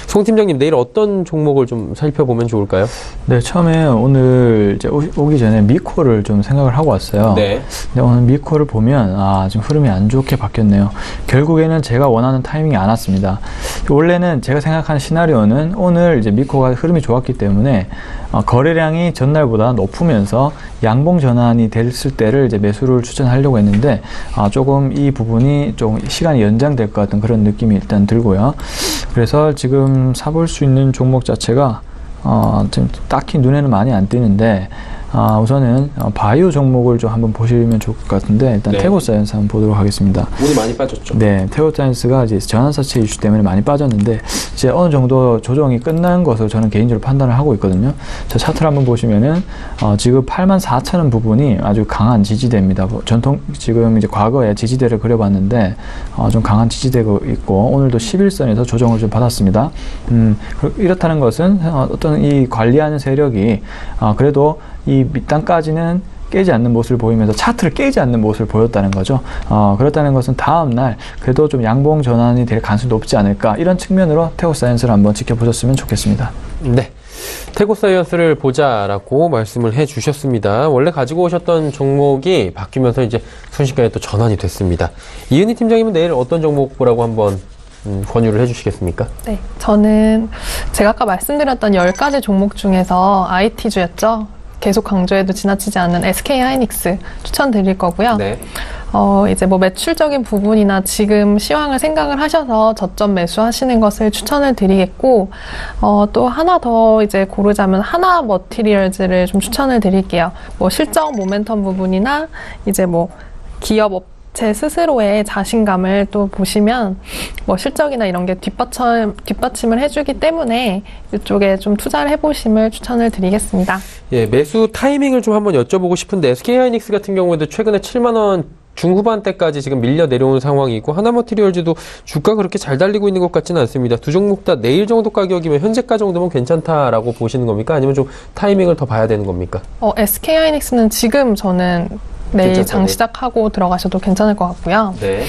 [SPEAKER 2] 송 팀장님, 내일 어떤 종목을 좀 살펴보면 좋을까요?
[SPEAKER 4] 네, 처음에 오늘 이제 오기 전에 미코를 좀 생각을 하고 왔어요.
[SPEAKER 2] 네.
[SPEAKER 4] 근데 오늘 미코를 보면 좀 흐름이 안 좋게 바뀌었네요. 결국에는 제가 원하는 타이밍이 안 왔습니다. 원래는 제가 생각하는 시나리오는 오늘 이제 미코가 흐름이 좋았기 때문에 거래량이 전날보다 높으면서 양봉 전환이 됐을 때를 이제 매수를 추천하려고 했는데 조금 이 부분이 좀 시간이 연장될 것 같은 그런 느낌이 일단 들고요. 그래서 지금 사볼 수 있는 종목 자체가 지금 딱히 눈에는 많이 안 띄는데 우선은 바이오 종목을 좀 한번 보시면 좋을 것 같은데, 일단 네. 태고사이언스 한번 보도록 하겠습니다.
[SPEAKER 2] 운이 많이 빠졌죠.
[SPEAKER 4] 네, 태고사이언스가 이제 전환사채 이슈 때문에 많이 빠졌는데 이제 어느 정도 조정이 끝난 것으로 저는 개인적으로 판단을 하고 있거든요. 자, 차트를 한번 보시면은 지금 84,000원 부분이 아주 강한 지지대입니다. 전통 지금 이제 과거에 지지대를 그려봤는데 좀 강한 지지대가 있고, 오늘도 11선에서 조정을 좀 받았습니다. 이렇다는 것은 어떤 이 관리하는 세력이 그래도 이 밑단까지는 깨지 않는 모습을 보이면서 차트를 깨지 않는 모습을 보였다는 거죠. 그렇다는 것은 다음날 그래도 좀 양봉 전환이 될 가능성이 높지 않을까, 이런 측면으로 태고사이언스를 한번 지켜보셨으면 좋겠습니다.
[SPEAKER 2] 네. 태고사이언스를 보자라고 말씀을 해 주셨습니다. 원래 가지고 오셨던 종목이 바뀌면서 이제 순식간에 또 전환이 됐습니다. 이은희 팀장님은 내일 어떤 종목 보라고 한번 권유를 해주시겠습니까?
[SPEAKER 3] 네, 저는 제가 아까 말씀드렸던 10가지 종목 중에서 IT주였죠. 계속 강조해도 지나치지 않는 SK 하이닉스 추천드릴 거고요.
[SPEAKER 2] 네.
[SPEAKER 3] 이제 뭐 매출적인 부분이나 지금 시황을 생각을 하셔서 저점 매수하시는 것을 추천을 드리겠고, 또 하나 더 이제 고르자면 하나 머티리얼즈를 좀 추천을 드릴게요. 뭐 실적 모멘텀 부분이나 이제 뭐 기업 업체 스스로의 자신감을 또 보시면 뭐 실적이나 이런 게 뒷받침을 해주기 때문에 이쪽에 좀 투자를 해보심을 추천을 드리겠습니다.
[SPEAKER 2] 예, 매수 타이밍을 좀 한번 여쭤보고 싶은데 SK하이닉스 같은 경우에도 최근에 7만 원 중후반대까지 지금 밀려 내려온 상황이고 하나머티리얼즈도 주가 그렇게 잘 달리고 있는 것 같지는 않습니다. 두 종목 다 내일 정도 가격이면 현재가 정도면 괜찮다라고 보시는 겁니까? 아니면 좀 타이밍을 더 봐야 되는 겁니까?
[SPEAKER 3] SK하이닉스는 지금 저는 내일
[SPEAKER 2] 괜찮다,
[SPEAKER 3] 장
[SPEAKER 2] 네.
[SPEAKER 3] 시작하고 들어가셔도 괜찮을 것 같고요.
[SPEAKER 2] 네.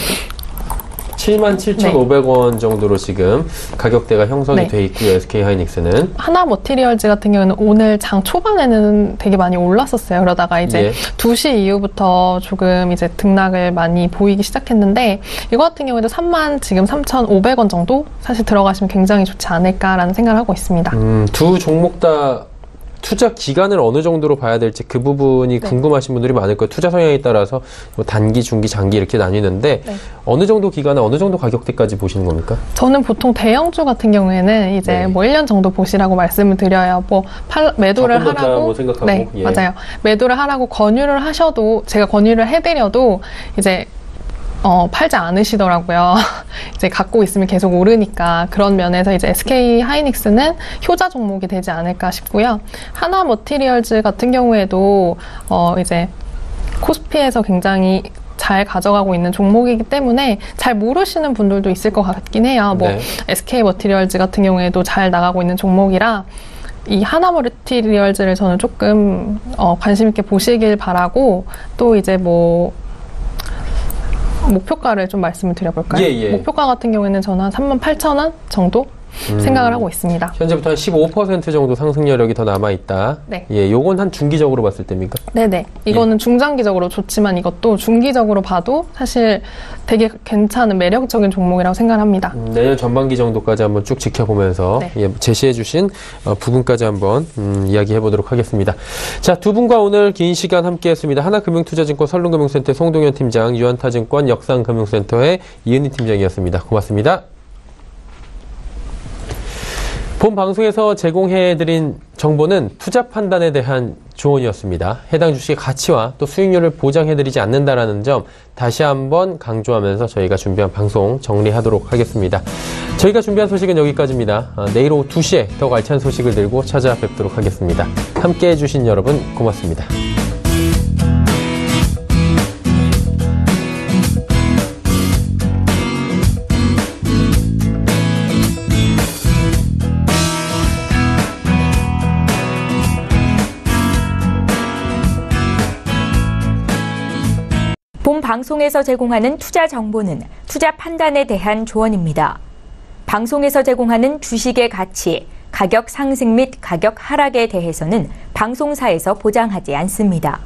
[SPEAKER 2] 77,500원 정도로 지금 가격대가 형성이
[SPEAKER 3] 네.
[SPEAKER 2] 돼 있고요. SK하이닉스는.
[SPEAKER 3] 하나 머티리얼즈 같은 경우는 오늘 장 초반에는 되게 많이 올랐었어요. 그러다가 이제
[SPEAKER 2] 예.
[SPEAKER 3] 2시 이후부터 조금 이제 등락을 많이 보이기 시작했는데, 이거 같은 경우에도 지금 3,500원 정도 사실 들어가시면 굉장히 좋지 않을까라는 생각을 하고 있습니다.
[SPEAKER 2] 두 종목 다 투자 기간을 어느 정도로 봐야 될지 그 부분이
[SPEAKER 3] 네.
[SPEAKER 2] 궁금하신 분들이 많을 거예요. 투자 성향에 따라서 뭐 단기, 중기, 장기 이렇게 나뉘는데
[SPEAKER 3] 네.
[SPEAKER 2] 어느 정도 기간에 어느 정도 가격대까지 보시는 겁니까?
[SPEAKER 3] 저는 보통 대형주 같은 경우에는 이제
[SPEAKER 2] 네.
[SPEAKER 3] 뭐 1년 정도 보시라고 말씀을 드려요. 뭐 매도를
[SPEAKER 2] 조금 더
[SPEAKER 3] 하라고.
[SPEAKER 2] 뭐 생각하고.
[SPEAKER 3] 네,
[SPEAKER 2] 예.
[SPEAKER 3] 맞아요. 매도를 하라고 권유를 하셔도, 제가 권유를 해드려도 이제 팔지 않으시더라고요. 이제 갖고 있으면 계속 오르니까. 그런 면에서 이제 SK 하이닉스는 효자 종목이 되지 않을까 싶고요. 하나 머티리얼즈 같은 경우에도 이제 코스피에서 굉장히 잘 가져가고 있는 종목이기 때문에 잘 모르시는 분들도 있을 것 같긴 해요. 뭐
[SPEAKER 2] 네.
[SPEAKER 3] SK 머티리얼즈 같은 경우에도 잘 나가고 있는 종목이라 이 하나 머티리얼즈를 저는 조금 관심 있게 보시길 바라고, 또 이제 뭐 목표가를 좀 말씀을 드려볼까요?
[SPEAKER 2] 예.
[SPEAKER 3] 목표가 같은 경우에는 저는 한 38,000원 정도 생각을 하고 있습니다.
[SPEAKER 2] 현재부터 한 15% 정도 상승 여력이 더 남아있다.
[SPEAKER 3] 네.
[SPEAKER 2] 예, 요건 한 중기적으로 봤을 때입니까?
[SPEAKER 3] 네네. 이거는 중장기적으로 좋지만 이것도 중기적으로 봐도 사실 되게 괜찮은 매력적인 종목이라고 생각을 합니다.
[SPEAKER 2] 내년 전반기 정도까지 한번 쭉 지켜보면서
[SPEAKER 3] 네.
[SPEAKER 2] 예, 제시해주신 부분까지 한번 이야기해보도록 하겠습니다. 자, 두 분과 오늘 긴 시간 함께했습니다. 하나금융투자증권 설릉금융센터 송동현 팀장, 유한타증권 역상금융센터의 이은희 팀장이었습니다. 고맙습니다. 본 방송에서 제공해드린 정보는 투자 판단에 대한 조언이었습니다. 해당 주식의 가치와 또 수익률을 보장해드리지 않는다라는 점 다시 한번 강조하면서 저희가 준비한 방송 정리하도록 하겠습니다. 저희가 준비한 소식은 여기까지입니다. 내일 오후 2시에 더욱 알찬 소식을 들고 찾아뵙도록 하겠습니다. 함께해 주신 여러분 고맙습니다.
[SPEAKER 1] 본 방송에서 제공하는 투자 정보는 투자 판단에 대한 조언입니다. 방송에서 제공하는 주식의 가치, 가격 상승 및 가격 하락에 대해서는 방송사에서 보장하지 않습니다.